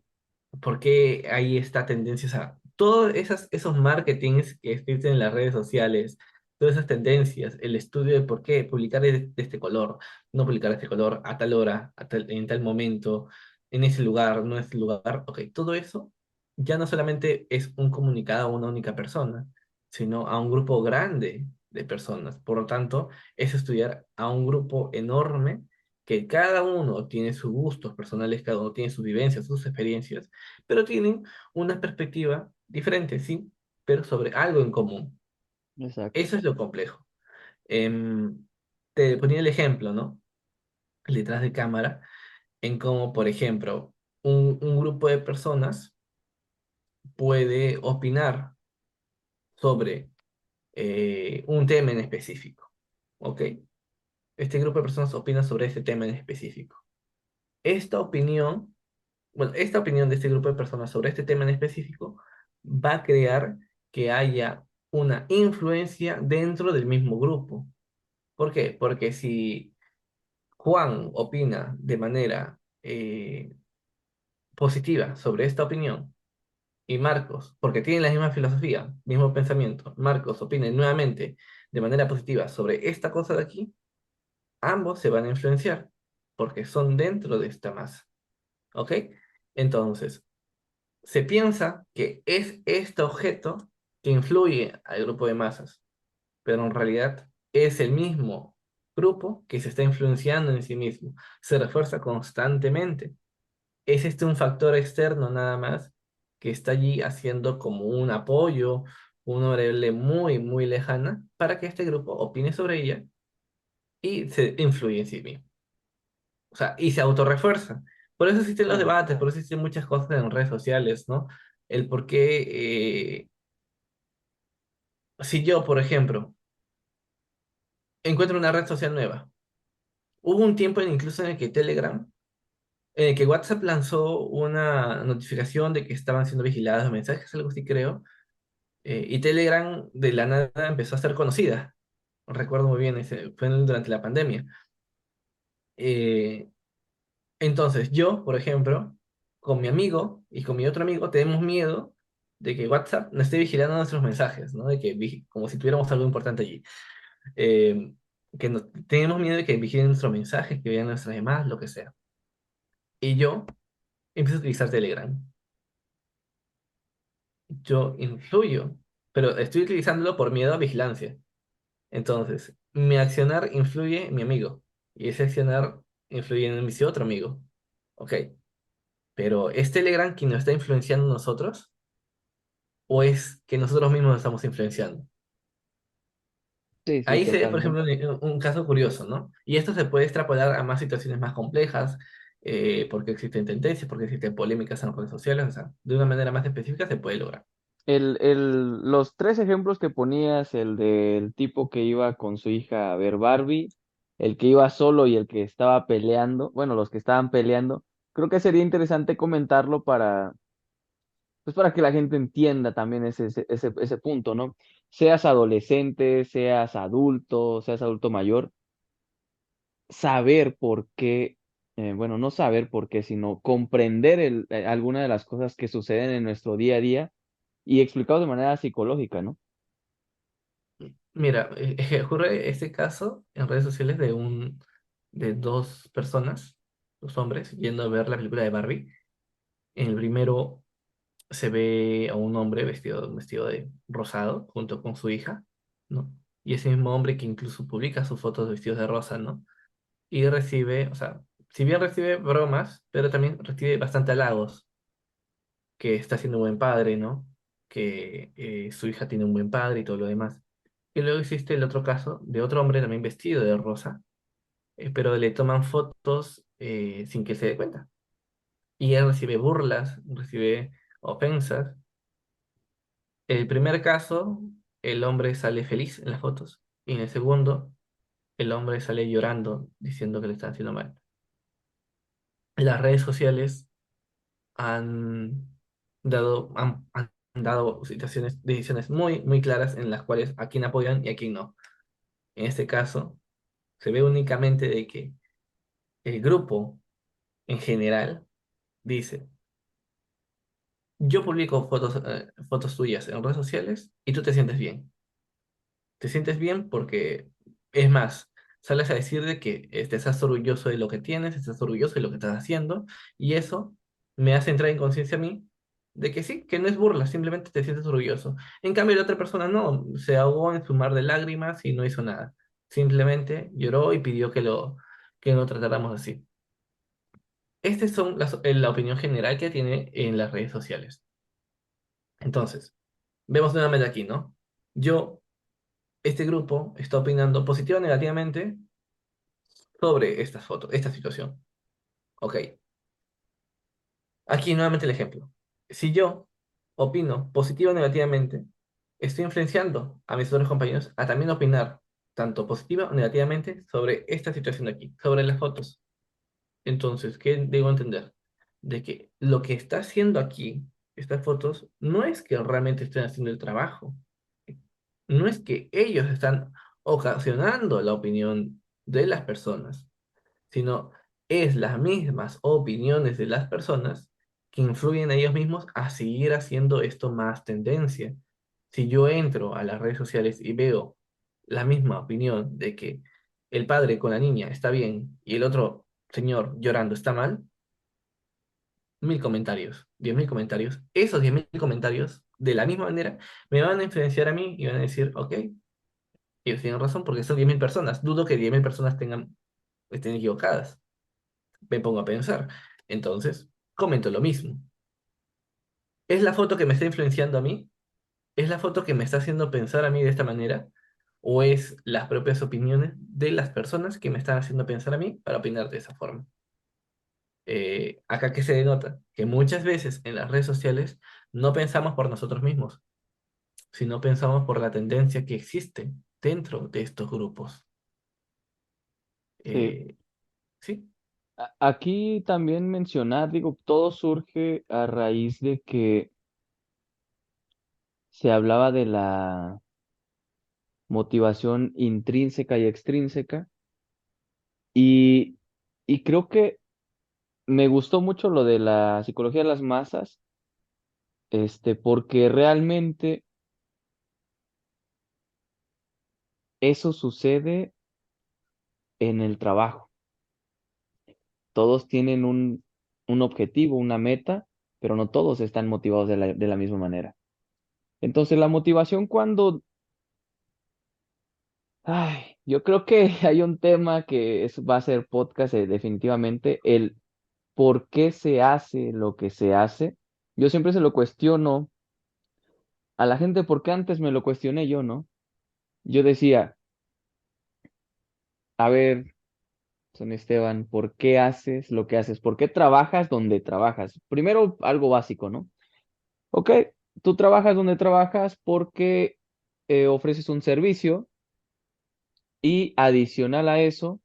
¿Por qué hay esta tendencia? O sea, todos esos marketings que existen en las redes sociales, todas esas tendencias, el estudio de por qué publicar de este color, no publicar de este color a tal hora, en tal momento, en ese lugar, no en ese lugar. Ok, todo eso ya no solamente es un comunicado a una única persona, sino a un grupo grande de personas. Por lo tanto, es estudiar a un grupo enorme que cada uno tiene sus gustos personales, cada uno tiene sus vivencias, sus experiencias, pero tienen una perspectiva diferente, sí, pero sobre algo en común. Exacto. Eso es lo complejo. Em, Te ponía el ejemplo, ¿no? Detrás de cámara, en cómo, por ejemplo, un grupo de personas puede opinar sobre un tema en específico, ¿ok? Este grupo de personas opina sobre ese tema en específico. Esta opinión Bueno, esta opinión de este grupo de personas sobre este tema en específico va a crear que haya una influencia dentro del mismo grupo. ¿Por qué? Porque si Juan opina de manera positiva sobre esta opinión y Marcos, porque tienen la misma filosofía, mismo pensamiento, Marcos opina nuevamente de manera positiva sobre esta cosa de aquí, ambos se van a influenciar porque son dentro de esta masa. ¿Ok? Entonces, se piensa que es este objeto que influye al grupo de masas, pero en realidad es el mismo grupo que se está influenciando en sí mismo, se refuerza constantemente. Es este un factor externo nada más que está allí haciendo como un apoyo, una variable muy, muy lejana para que este grupo opine sobre ella y se influye en sí mismo. O sea, y se autorrefuerza. Por eso existen los Claro. debates, por eso existen muchas cosas en redes sociales, ¿no? El por qué si yo, por ejemplo, encuentro una red social nueva, hubo un tiempo incluso en el que Telegram, en el que WhatsApp lanzó una notificación de que estaban siendo vigilados los mensajes, algo así creo, y Telegram de la nada empezó a ser conocida. Recuerdo muy bien, fue durante la pandemia. Eh, entonces, yo, por ejemplo, con mi amigo y con mi otro amigo, tenemos miedo de que WhatsApp nos esté vigilando nuestros mensajes, ¿no? De que, como si tuviéramos algo importante allí. eh, tenemos miedo de que vigilen nuestros mensajes, que vean nuestras llamadas, lo que sea. Y yo empiezo a utilizar Telegram. Yo influyo, pero estoy utilizándolo por miedo a vigilancia. Entonces, mi accionar influye en mi amigo. Y ese accionar influye en mi otro amigo. Ok, pero ¿es Telegram quien nos está influenciando a nosotros? ¿O es que nosotros mismos nos estamos influenciando? Sí, sí, Ahí se ve, por totalmente. ejemplo, un caso curioso, ¿no? Y esto se puede extrapolar a más situaciones más complejas, porque existen tendencias, porque existen polémicas en las redes sociales, o sea, de una manera más específica se puede lograr. Los tres ejemplos que ponías, el del tipo que iba con su hija a ver Barbie, el que iba solo y el que estaba peleando, bueno, los que estaban peleando, creo que sería interesante comentarlo pues para que la gente entienda también ese punto, ¿no? Seas adolescente, seas adulto mayor, saber por qué, bueno, no saber por qué, sino comprender alguna de las cosas que suceden en nuestro día a día y explicado de manera psicológica, ¿no? Mira, ocurre este caso en redes sociales de dos personas, dos hombres, yendo a ver la película de Barbie. En el primero se ve a un hombre un vestido de rosado junto con su hija, ¿no? Y ese mismo hombre que incluso publica sus fotos de vestidos de rosa, ¿no? Y recibe, o sea, si bien recibe bromas, pero también recibe bastante halagos, que está siendo un buen padre, ¿no? Que su hija tiene un buen padre y todo lo demás. Y luego existe el otro caso de otro hombre también vestido de rosa, pero le toman fotos sin que se dé cuenta. Y él recibe burlas, recibe ofensas. El primer caso, el hombre sale feliz en las fotos. Y en el segundo, el hombre sale llorando diciendo que le están haciendo mal. Las redes sociales han han dado situaciones, decisiones muy, muy claras en las cuales a quién apoyan y a quién no. En este caso, se ve únicamente de que el grupo en general dice, yo publico fotos tuyas en redes sociales y tú te sientes bien. Te sientes bien porque, es más, sales a decir de que estás orgulloso de lo que tienes, estás orgulloso de lo que estás haciendo, y eso me hace entrar en conciencia a mí de que sí, que no es burla, simplemente te sientes orgulloso. En cambio, la otra persona no, se ahogó en su mar de lágrimas y no hizo nada. Simplemente lloró y pidió que lo tratáramos así. Estas son la opinión general que tiene en las redes sociales. Entonces, vemos nuevamente aquí, ¿no? Yo, este grupo está opinando positiva o negativamente sobre esta foto, esta situación. Ok, aquí nuevamente el ejemplo. Si yo opino positiva o negativamente, estoy influenciando a mis otros compañeros a también opinar tanto positiva o negativamente sobre esta situación de aquí, sobre las fotos. Entonces, ¿qué debo entender? De que lo que está haciendo aquí, estas fotos, no es que realmente estén haciendo el trabajo, no es que ellos están ocasionando la opinión de las personas, sino es las mismas opiniones de las personas que influyen a ellos mismos a seguir haciendo esto más tendencia. Si yo entro a las redes sociales y veo la misma opinión de que el padre con la niña está bien y el otro señor llorando está mal, 1000 comentarios, 10.000 comentarios, esos 10.000 comentarios, de la misma manera, me van a influenciar a mí y van a decir, ok, ellos tienen razón porque son 10.000 personas. Dudo que 10.000 personas estén equivocadas. Me pongo a pensar. Entonces, comento lo mismo. ¿Es la foto que me está influenciando a mí? ¿Es la foto que me está haciendo pensar a mí de esta manera? ¿O es las propias opiniones de las personas que me están haciendo pensar a mí para opinar de esa forma? Acá que se denota que muchas veces en las redes sociales no pensamos por nosotros mismos, sino pensamos por la tendencia que existe dentro de estos grupos. Sí. Eh, ¿Sí? Aquí también mencionar, digo, todo surge a raíz de que se hablaba de la motivación intrínseca y extrínseca y, y creo que me gustó mucho lo de la psicología de las masas, porque realmente eso sucede en el trabajo. Todos tienen un objetivo, una meta, pero no todos están motivados de la misma manera. Entonces, la motivación cuando, ay, yo creo que hay un tema que va a ser podcast, definitivamente, el por qué se hace lo que se hace. Yo siempre se lo cuestiono a la gente porque antes me lo cuestioné yo, ¿no? Yo decía, a ver, Son Esteban, ¿por qué haces lo que haces? ¿Por qué trabajas donde trabajas? Primero, algo básico, ¿no? Ok, tú trabajas donde trabajas porque ofreces un servicio y adicional a eso,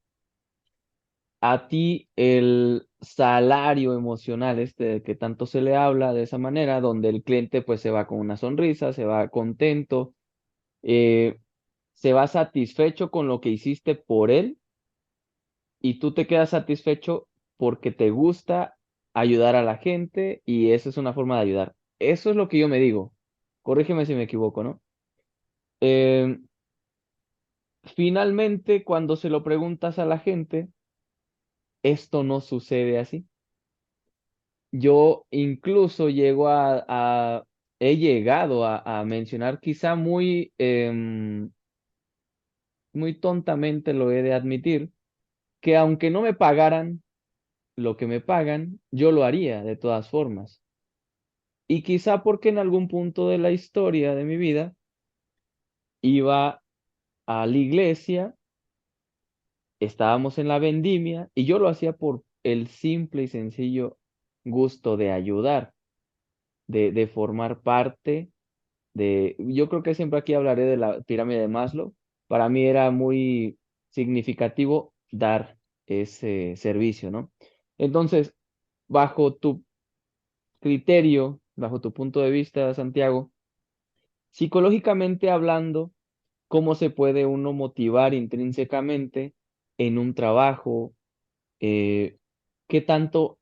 a ti el salario emocional que tanto se le habla de esa manera, donde el cliente pues se va con una sonrisa, se va contento, eh, se va satisfecho con lo que hiciste por él y tú te quedas satisfecho porque te gusta ayudar a la gente y eso es una forma de ayudar. Eso es lo que yo me digo. Corrígeme si me equivoco, ¿no? Eh, Finalmente, cuando se lo preguntas a la gente, esto no sucede así. Yo incluso he llegado a mencionar, quizá muy tontamente lo he de admitir, que aunque no me pagaran lo que me pagan, yo lo haría de todas formas. Y quizá porque en algún punto de la historia de mi vida iba a la iglesia, estábamos en la vendimia y yo lo hacía por el simple y sencillo gusto de ayudar, de formar parte yo creo que siempre aquí hablaré de la pirámide de Maslow. Para mí era muy significativo dar ese servicio, ¿no? Entonces, bajo tu criterio, bajo tu punto de vista, Santiago, psicológicamente hablando, ¿cómo se puede uno motivar intrínsecamente en un trabajo? Eh, ¿qué tanto,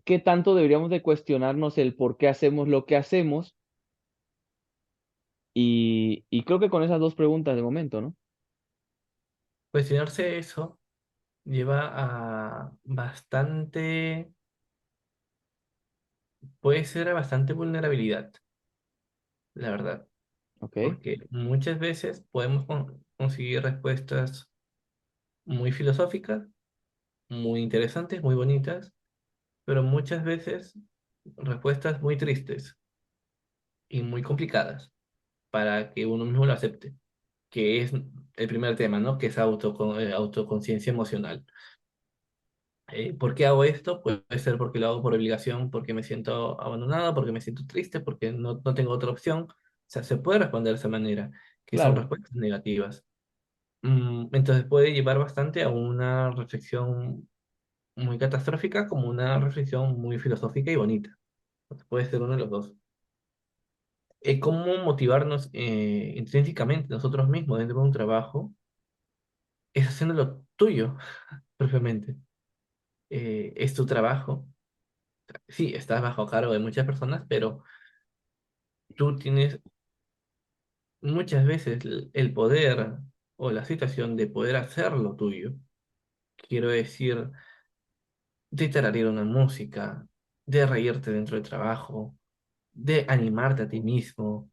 qué tanto deberíamos de cuestionarnos el por qué hacemos lo que hacemos? Y creo que con esas dos preguntas de momento, ¿no? Cuestionarse eso lleva a bastante, puede ser a bastante vulnerabilidad, la verdad, Ok, porque muchas veces podemos conseguir respuestas muy filosóficas, muy interesantes, muy bonitas, pero muchas veces respuestas muy tristes y muy complicadas para que uno mismo lo acepte, que es el primer tema, ¿no? Que es autoconciencia emocional. ¿Por qué hago esto? Puede ser porque lo hago por obligación, porque me siento abandonado, porque me siento triste, porque no tengo otra opción. O sea, se puede responder de esa manera, que son claro. respuestas negativas. Entonces puede llevar bastante a una reflexión muy catastrófica como una reflexión muy filosófica y bonita. Puede ser uno de los dos. ¿Cómo motivarnos intrínsecamente nosotros mismos dentro de un trabajo? Es haciendo lo tuyo, propiamente. Es tu trabajo. Sí, estás bajo cargo de muchas personas, pero tú tienes muchas veces el poder o la situación de poder hacer lo tuyo. Quiero decir, de tararear una música, de reírte dentro del trabajo, de animarte a ti mismo,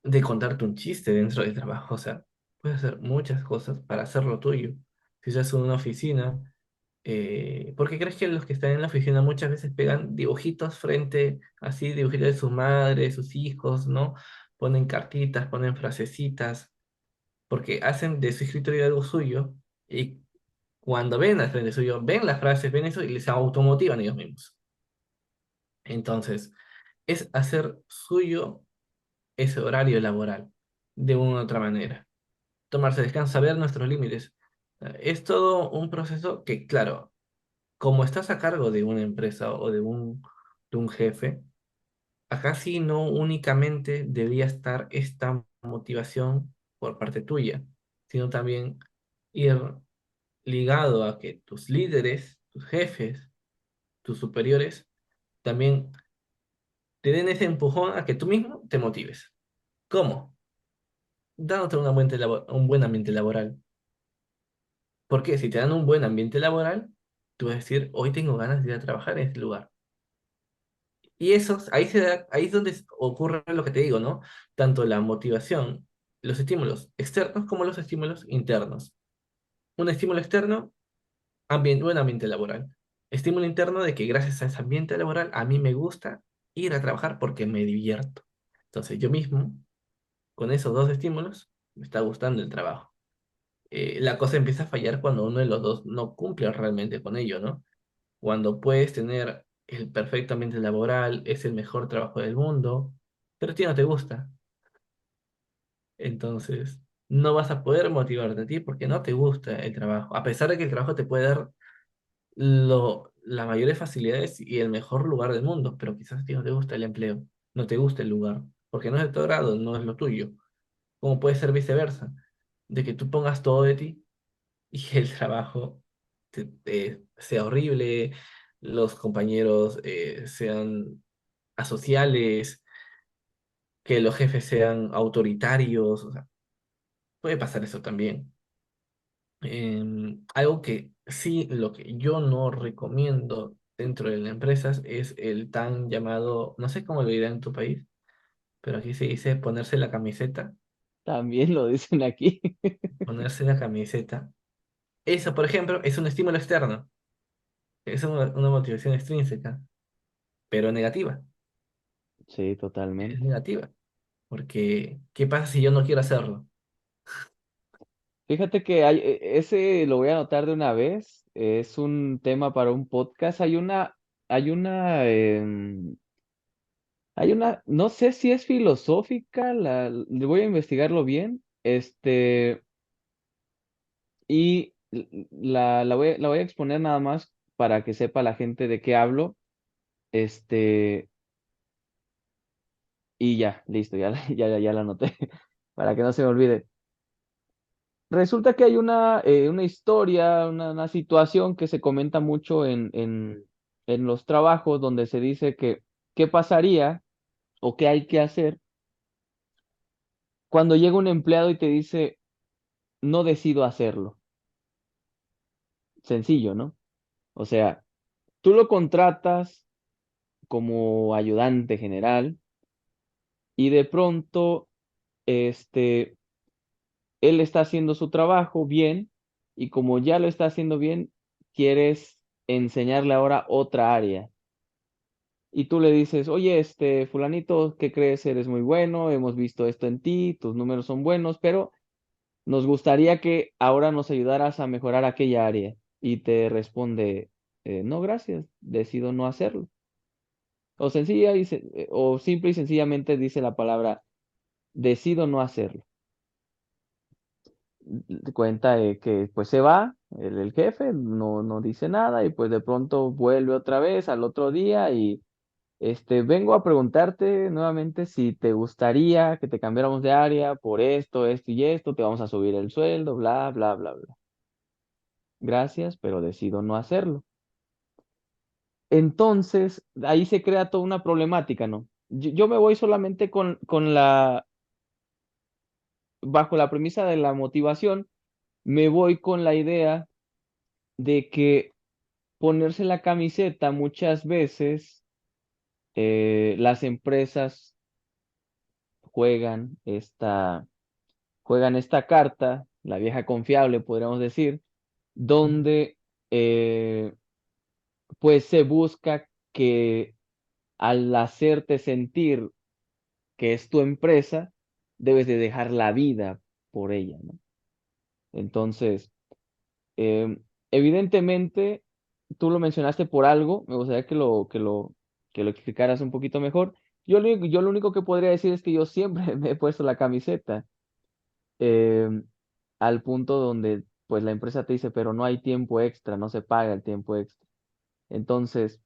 de contarte un chiste dentro del trabajo. O sea, puedes hacer muchas cosas para hacer lo tuyo. Si estás en una oficina, porque crees que los que están en la oficina muchas veces pegan dibujitos frente, así, dibujitos de su madre, de sus hijos, ¿no? Ponen cartitas, ponen frasecitas, porque hacen de su escritorio algo suyo y cuando ven al frente suyo, ven las frases, ven eso y les automotivan ellos mismos. Entonces, es hacer suyo ese horario laboral de una u otra manera. Tomarse descanso, saber nuestros límites. Es todo un proceso que, claro, como estás a cargo de una empresa o de un jefe, acá sí no únicamente debería estar esta motivación por parte tuya, sino también ir ligado a que tus líderes, tus jefes, tus superiores, también te den ese empujón a que tú mismo te motives. ¿Cómo? Dándote un buen ambiente laboral. Porque si te dan un buen ambiente laboral, tú vas a decir, hoy tengo ganas de ir a trabajar en este lugar. Y eso, ahí es donde ocurre lo que te digo, ¿no? Tanto la motivación, los estímulos externos como los estímulos internos. Un estímulo externo, buen ambiente laboral. Estímulo interno de que gracias a ese ambiente laboral a mí me gusta ir a trabajar porque me divierto. Entonces yo mismo, con esos dos estímulos, me está gustando el trabajo. La cosa empieza a fallar cuando uno de los dos no cumple realmente con ello, ¿no? Cuando puedes tener el perfecto ambiente laboral, es el mejor trabajo del mundo, pero a ti no te gusta. Entonces, no vas a poder motivarte a ti porque no te gusta el trabajo, a pesar de que el trabajo te puede dar las mayores facilidades y el mejor lugar del mundo, pero quizás a ti no te gusta el empleo, no te gusta el lugar, porque no es de tu grado, no es lo tuyo. Como puede ser viceversa, de que tú pongas todo de ti y el trabajo sea horrible, los compañeros sean asociales, que los jefes sean autoritarios, o sea, puede pasar eso también. Algo que sí, lo que yo no recomiendo dentro de las empresas es el tan llamado, no sé cómo lo dirán en tu país, pero aquí se dice ponerse la camiseta, También lo dicen aquí. ponerse la camiseta. Eso, por ejemplo, es un estímulo externo, es una motivación extrínseca, pero negativa, Sí, es totalmente. negativa, porque ¿qué pasa si yo no quiero hacerlo? Fíjate que ese lo voy a anotar de una vez. Es un tema para un podcast. Hay una, no sé si es filosófica, voy a investigarlo bien. Y la voy a exponer nada más para que sepa la gente de qué hablo. Este, y ya, listo, ya, ya la anoté para que no se me olvide. Resulta que hay una historia, una situación que se comenta mucho en los trabajos donde se dice que qué pasaría o qué hay que hacer cuando llega un empleado y te dice, no decido hacerlo. Sencillo, ¿no? O sea, tú lo contratas como ayudante general y de pronto, este, él está haciendo su trabajo bien y como ya lo está haciendo bien, quieres enseñarle ahora otra área. Y tú le dices: "Oye, fulanito, ¿qué crees? Eres muy bueno, hemos visto esto en ti, tus números son buenos, pero nos gustaría que ahora nos ayudaras a mejorar aquella área". Y te responde: "No, gracias, decido no hacerlo". O simple y sencillamente dice la palabra: "Decido no hacerlo". Te cuenta, que, pues, se va el jefe, no dice nada y, pues, de pronto vuelve otra vez al otro día y vengo a preguntarte nuevamente si te gustaría que te cambiáramos de área por esto, esto y esto, te vamos a subir el sueldo, bla, bla, bla, bla. Gracias, pero decido no hacerlo. Entonces, ahí se crea toda una problemática, ¿no? Yo me voy solamente bajo la premisa de la motivación, me voy con la idea de que ponerse la camiseta muchas veces, las empresas juegan esta juegan esta carta, la vieja confiable, podríamos decir, donde, pues, se busca que al hacerte sentir que es tu empresa, debes de dejar la vida por ella, ¿no? Entonces, evidentemente, tú lo mencionaste por algo, me gustaría que lo explicaras un poquito mejor. Yo lo único que podría decir es que yo siempre me he puesto la camiseta. Em, Al punto donde, pues, la empresa te dice: "Pero no hay tiempo extra, no se paga el tiempo extra". Entonces,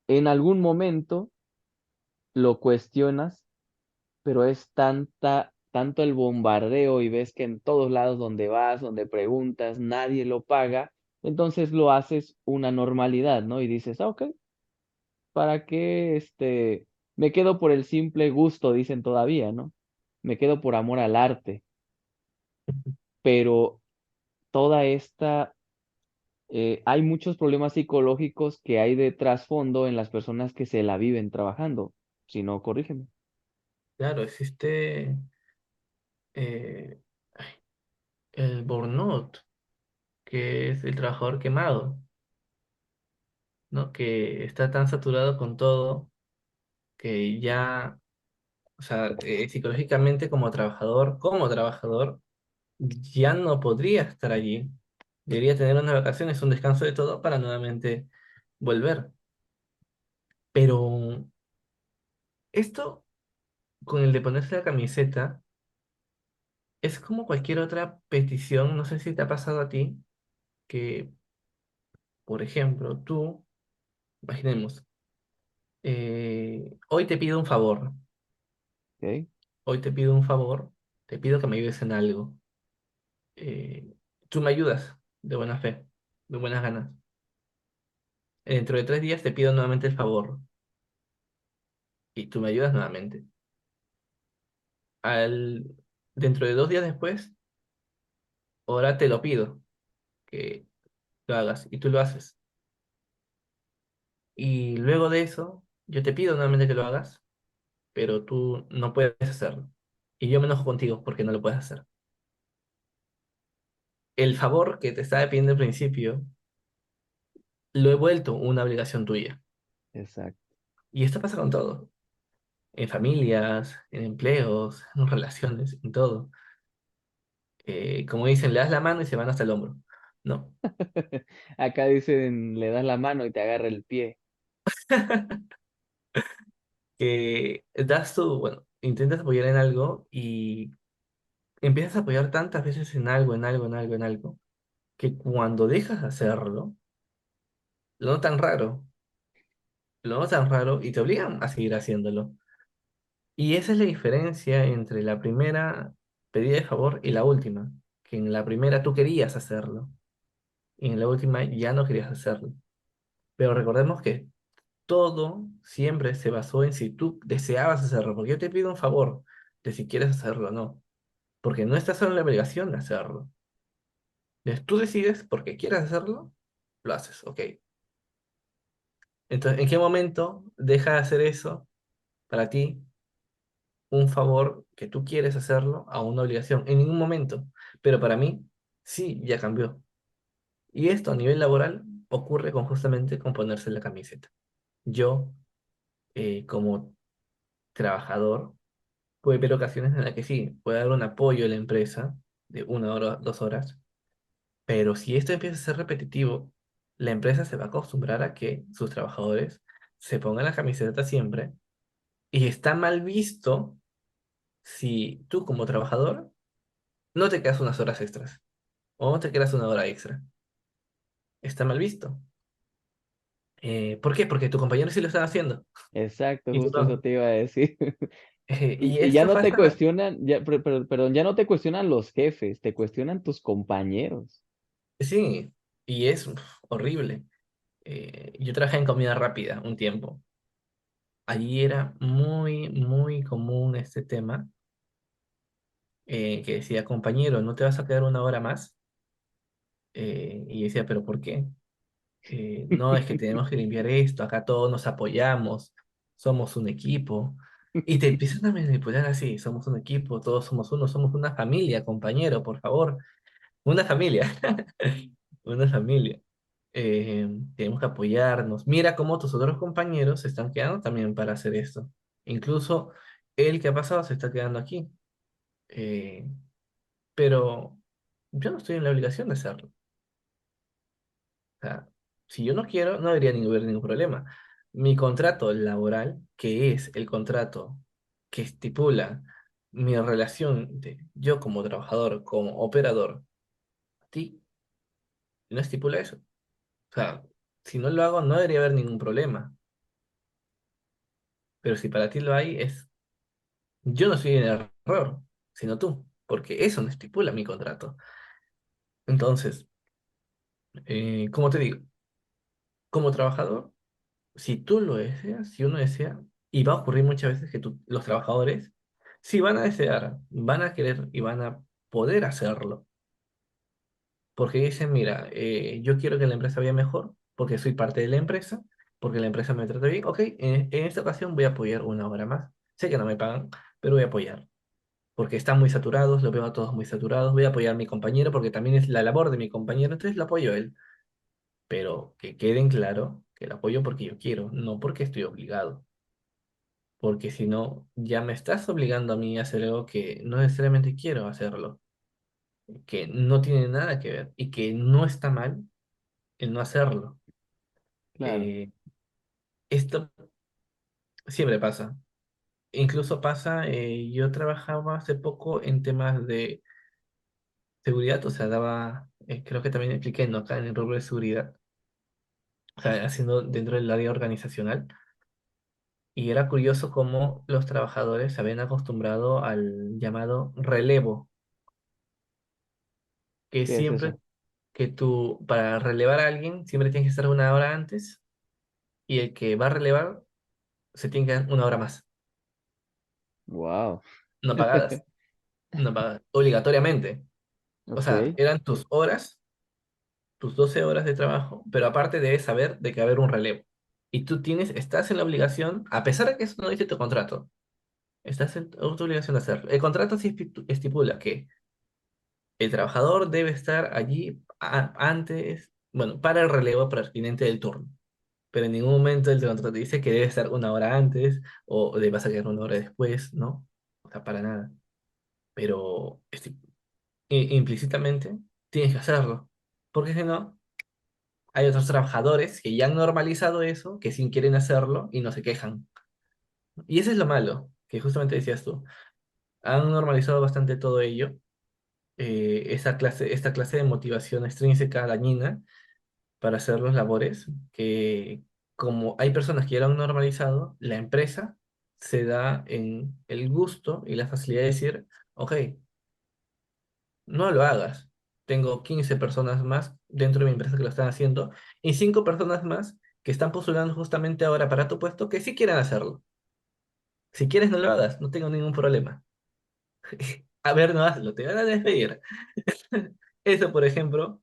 en algún momento lo cuestionas, pero es tanto el bombardeo y ves que en todos lados donde vas, donde preguntas, nadie lo paga, entonces lo haces una normalidad, ¿no? Y dices: "Ah, okey, ¿para qué, me quedo por el simple gusto?", dicen todavía, ¿no? Me quedo por amor al arte, pero toda esta hay muchos problemas psicológicos que hay de trasfondo en las personas que se la viven trabajando, si no, corrígeme. Claro, existe eh, el burnout, que es el trabajador quemado, ¿no? Que está tan saturado con todo que ya, o sea, psicológicamente como trabajador, ya no podría estar allí. Debería tener unas vacaciones, un descanso de todo para nuevamente volver. Pero esto, con el de ponerse la camiseta, es como cualquier otra petición. No sé si te ha pasado a ti que, por ejemplo, tú, imaginemos, hoy te pido un favor, ¿Ok? hoy te pido un favor, te pido que me ayudes en algo. eh, Tú me ayudas de buena fe, de buenas ganas. Dentro de 3 días te pido nuevamente el favor y tú me ayudas nuevamente. Al, Dentro de 2 días después, ahora te lo pido que lo hagas y tú lo haces. Y luego de eso, yo te pido nuevamente que lo hagas, pero tú no puedes hacerlo. Y yo me enojo contigo porque no lo puedes hacer. El favor que te estaba pidiendo al principio, lo he vuelto una obligación tuya. Exacto. Y esto pasa con todo, en familias, en empleos, en relaciones, en todo. Como dicen, le das la mano y se van hasta el hombro, ¿no? Acá dicen, le das la mano y te agarra el pie. Que das tu, bueno, intentas apoyar en algo y empiezas a apoyar tantas veces en algo, en algo, en algo, en algo, que cuando dejas de hacerlo, lo notan raro, lo notan raro y te obligan a seguir haciéndolo. Y esa es la diferencia entre la primera pedida de favor y la última, que en la primera tú querías hacerlo y en la última ya no querías hacerlo. Pero recordemos que todo siempre se basó en si tú deseabas hacerlo, porque yo te pido un favor de si quieres hacerlo o no, porque no estás en la obligación de hacerlo. Entonces, tú decides porque quieres hacerlo, lo haces, ok. Entonces, ¿en qué momento deja de hacer eso para ti un favor que tú quieres hacerlo a una obligación? En ningún momento. Pero para mí, sí, ya cambió. Y esto a nivel laboral ocurre con justamente con ponerse la camiseta. Yo, como trabajador, puede haber ocasiones en las que sí, puede dar un apoyo a la empresa de 1 hora, 2 horas, pero si esto empieza a ser repetitivo, la empresa se va a acostumbrar a que sus trabajadores se pongan la camiseta siempre y está mal visto si tú como trabajador no te quedas unas horas extras o no te quedas 1 hora extra. Está mal visto. ¿Por qué? Porque tu compañero sí lo están haciendo Exacto, y tú justo eso no. te iba a decir. Y Y ya esto no te pasa, cuestionan, ya, perdón, ya no te cuestionan los jefes, te cuestionan tus compañeros. sí, y es horrible. Yo trabajé en comida rápida un tiempo. Allí era muy, muy común este tema, que decía, compañero, ¿no te vas a quedar 1 hora más? Y yo decía, ¿pero por qué? No, es que tenemos que limpiar esto, acá todos nos apoyamos, somos un equipo. Y te empiezan a manipular así, somos un equipo, todos somos uno, somos una familia, compañero, por favor, una familia, una familia. Tenemos que apoyarnos. Mira cómo tus otros compañeros se están quedando también para hacer esto. Incluso el que ha pasado se está quedando aquí. Eh, pero yo no estoy en la obligación de hacerlo. O sea, si yo no quiero, no debería haber ningún problema. Mi contrato laboral, que es el contrato que estipula mi relación de yo como trabajador, como operador, a ti, no estipula eso. O sea, si no lo hago, no debería haber ningún problema. Pero si para ti lo hay, es yo no estoy en error, sino tú, porque eso no estipula mi contrato. Entonces, como te digo, como trabajador, si tú lo deseas, si uno desea, y va a ocurrir muchas veces que los trabajadores, si van a desear, van a querer y van a poder hacerlo, porque dicen, mira, yo quiero que la empresa vaya mejor, porque soy parte de la empresa, porque la empresa me trata bien, ok, en esta ocasión voy a apoyar 1 hora más. Sé que no me pagan, pero voy a apoyar. Porque están muy saturados, lo veo a todos muy saturados, voy a apoyar a mi compañero porque también es la labor de mi compañero, entonces lo apoyo a él, pero que queden claro que lo apoyo porque yo quiero, no porque estoy obligado, porque si no, ya me estás obligando a mí a hacer algo que no necesariamente quiero hacerlo, que no tiene nada que ver y que no está mal el no hacerlo. Claro, Eh, Esto siempre pasa. Incluso pasa, yo trabajaba hace poco en temas de seguridad, o sea, daba, creo que también expliqué, ¿no? Acá en el rubro de seguridad, o sea, haciendo dentro del área organizacional. Y era curioso cómo los trabajadores se habían acostumbrado al llamado relevo, que ¿qué es siempre eso? que tú, para relevar a alguien, siempre tienes que estar 1 hora antes y el que va a relevar se tiene que dar 1 hora más, Wow. no pagadas, no pagadas, obligatoriamente. O sea, Ok, eran tus horas, tus 12 horas de trabajo, pero aparte debes saber de que va a haber un relevo. Y tú estás en la obligación, a pesar de que eso no dice tu contrato, estás en tu obligación de hacerlo. El contrato sí estipula que el trabajador debe estar allí antes, bueno, para el relevo pertinente del turno. Pero en ningún momento el contrato dice que debe estar 1 hora antes o vas a quedar 1 hora después, ¿no? O sea, para nada. Pero implícitamente tienes que hacerlo. Porque si no, hay otros trabajadores que ya han normalizado eso, que sí quieren hacerlo y no se quejan. Y eso es lo malo, que justamente decías tú. Han normalizado bastante todo ello, esta clase de motivación extrínseca dañina para hacer los labores, que como hay personas que ya lo han normalizado, la empresa se da en el gusto y la facilidad de decir, ok, no lo hagas. Tengo 15 personas más dentro de mi empresa que lo están haciendo y 5 personas más que están postulando justamente ahora para tu puesto que sí quieren hacerlo. Si quieres, no lo hagas, no tengo ningún problema. A ver, no hazlo, te van a despedir. Eso, por ejemplo,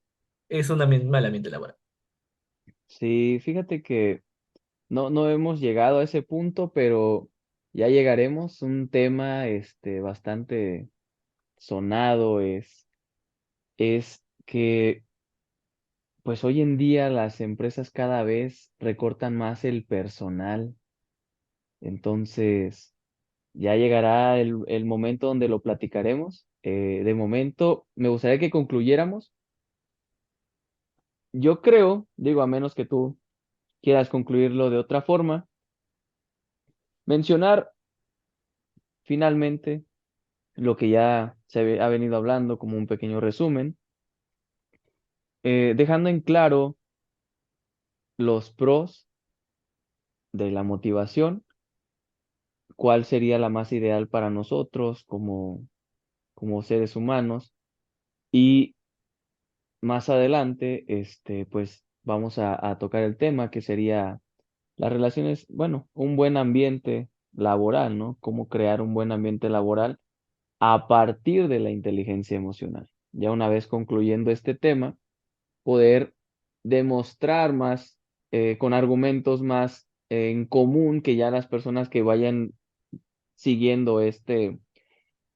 es una mal ambiente laboral. Sí, fíjate que no hemos llegado a ese punto, pero ya llegaremos. Un tema bastante sonado es que pues hoy en día las empresas cada vez recortan más el personal. Entonces ya llegará el momento donde lo platicaremos. De momento, me gustaría que concluyéramos. Yo creo, digo, a menos que tú quieras concluirlo de otra forma, mencionar finalmente lo que ya ha venido hablando como un pequeño resumen, dejando en claro los pros de la motivación, cuál sería la más ideal para nosotros como seres humanos y más adelante, pues vamos a tocar el tema que sería las relaciones, bueno, un buen ambiente laboral, ¿no? Cómo crear un buen ambiente laboral a partir de la inteligencia emocional. Ya una vez concluyendo este tema, poder demostrar más, con argumentos más en común que ya las personas que vayan siguiendo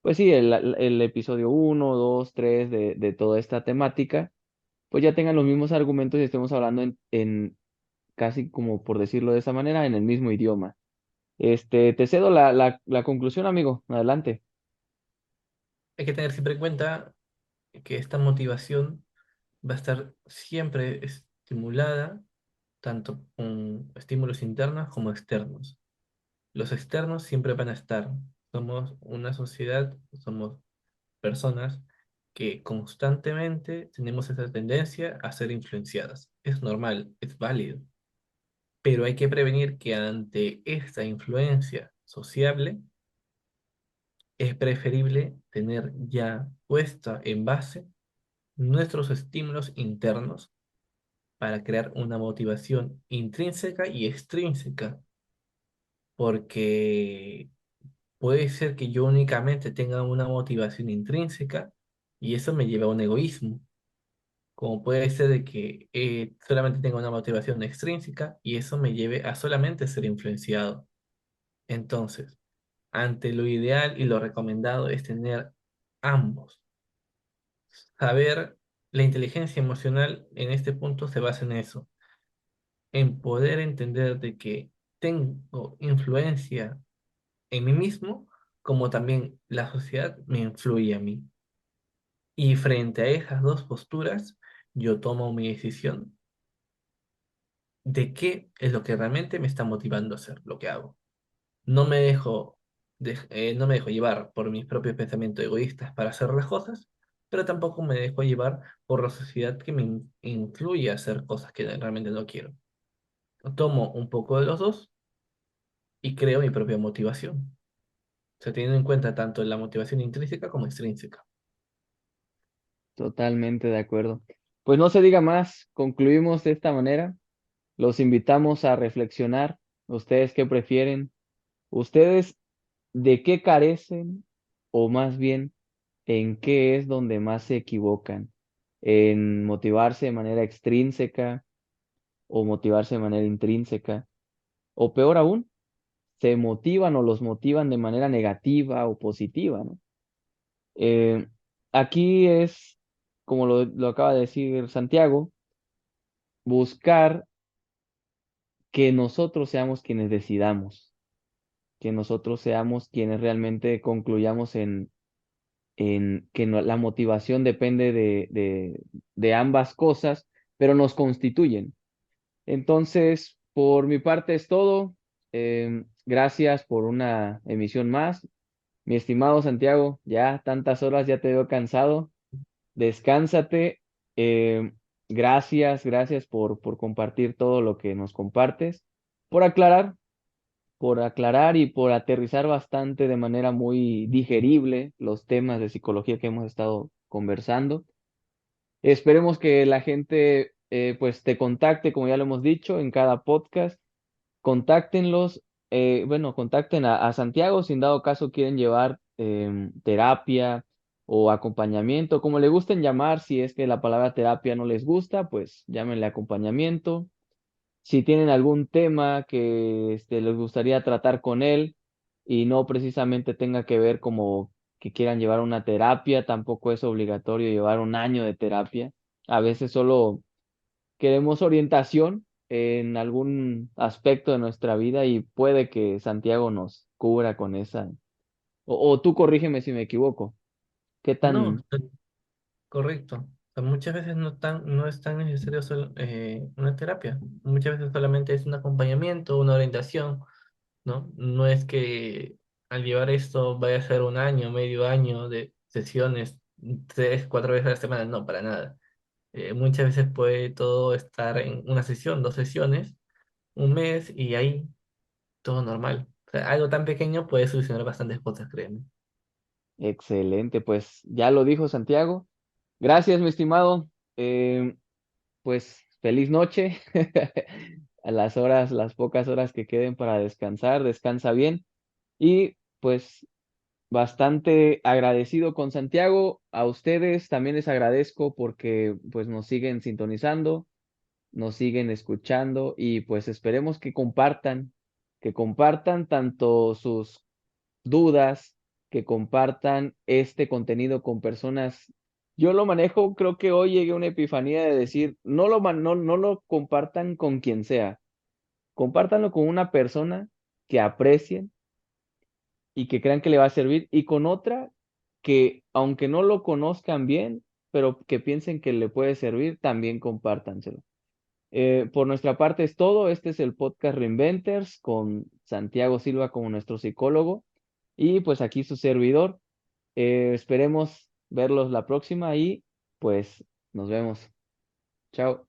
pues sí, el episodio uno 2 3 de toda esta temática, pues ya tengan los mismos argumentos y estemos hablando en casi como por decirlo de esa manera, en el mismo idioma. Te cedo la conclusión, amigo. Adelante. Hay que tener siempre en cuenta que esta motivación va a estar siempre estimulada tanto con estímulos internos como externos. Los externos siempre van a estar. Somos una sociedad, somos personas que constantemente tenemos esa tendencia a ser influenciadas. Es normal, es válido, pero hay que prevenir que ante esta influencia sociable es preferible tener ya puesta en base nuestros estímulos internos para crear una motivación intrínseca y extrínseca, porque puede ser que yo únicamente tenga una motivación intrínseca y eso me lleva a un egoísmo, como puede ser de que solamente tenga una motivación extrínseca y eso me lleve a solamente ser influenciado. Entonces, ante lo ideal y lo recomendado es tener ambos. Saber, la inteligencia emocional en este punto se basa en eso, en poder entender de que tengo influencia en mí mismo, como también la sociedad me influye a mí. Y frente a esas dos posturas, yo tomo mi decisión de qué es lo que realmente me está motivando a hacer lo que hago. No me dejo, no me dejo llevar por mis propios pensamientos egoístas para hacer las cosas, pero tampoco me dejo llevar por la sociedad que me influye a hacer cosas que realmente no quiero. Tomo un poco de los dos y creo mi propia motivación. O sea, teniendo en cuenta tanto la motivación intrínseca como extrínseca. Totalmente de acuerdo. Pues no se diga más. Concluimos de esta manera. Los invitamos a reflexionar. ¿Ustedes qué prefieren? ¿Ustedes de qué carecen? O más bien, ¿en qué es donde más se equivocan? ¿En motivarse de manera extrínseca o motivarse de manera intrínseca? O peor aún, ¿se motivan o los motivan de manera negativa o positiva, ¿no? Eh, Aquí es, como lo acaba de decir Santiago, buscar que nosotros seamos quienes decidamos, que nosotros seamos quienes realmente concluyamos en que la motivación depende de ambas cosas, pero nos constituyen. Entonces, por mi parte es todo. Gracias por una emisión más. Mi estimado Santiago, ya tantas horas, ya te veo cansado. Descánsate. Gracias por compartir todo lo que nos compartes, por aclarar, por aclarar y por aterrizar bastante de manera muy digerible los temas de psicología que hemos estado conversando. Esperemos que la gente pues te contacte, como ya lo hemos dicho, en cada podcast. Contáctenlos, bueno, contacten a Santiago si en dado caso quieren llevar terapia o acompañamiento, como le gusten llamar, si es que la palabra terapia no les gusta, pues llámenle acompañamiento. Si tienen algún tema que les gustaría tratar con él y no precisamente tenga que ver como que quieran llevar una terapia, tampoco es obligatorio llevar un año de terapia. A veces solo queremos orientación en algún aspecto de nuestra vida y puede que Santiago nos cubra con esa. O tú corrígeme si me equivoco. ¿Qué No, tan está correcto. O sea, muchas veces no es tan necesario una terapia. Muchas veces solamente es un acompañamiento, una orientación, ¿no? No es que al llevar esto vaya a ser un año, medio año de sesiones, 3, 4 veces a la semana. No, para nada. Muchas veces puede todo estar en una sesión, 2 sesiones, un mes y ahí todo normal. O sea, algo tan pequeño puede solucionar bastantes cosas, créeme. excelente? Pues ya lo dijo Santiago. Gracias, mi estimado. Eh, pues feliz noche. A las horas, las pocas horas que queden para descansar, descansa bien. Y pues bastante agradecido con Santiago. A ustedes también les agradezco porque pues nos siguen sintonizando, nos siguen escuchando y pues esperemos que compartan tanto sus dudas, que compartan este contenido con personas. Yo lo manejo, creo que hoy llegué a una epifanía de decir, no lo compartan con quien sea, compártanlo con una persona que aprecien y que crean que le va a servir, y con otra que, aunque no lo conozcan bien, pero que piensen que le puede servir, también compártanselo. Por nuestra parte es todo. Este es el podcast Reinventers con Santiago Silva como nuestro psicólogo y pues aquí su servidor. Esperemos verlos la próxima y pues nos vemos. Chao.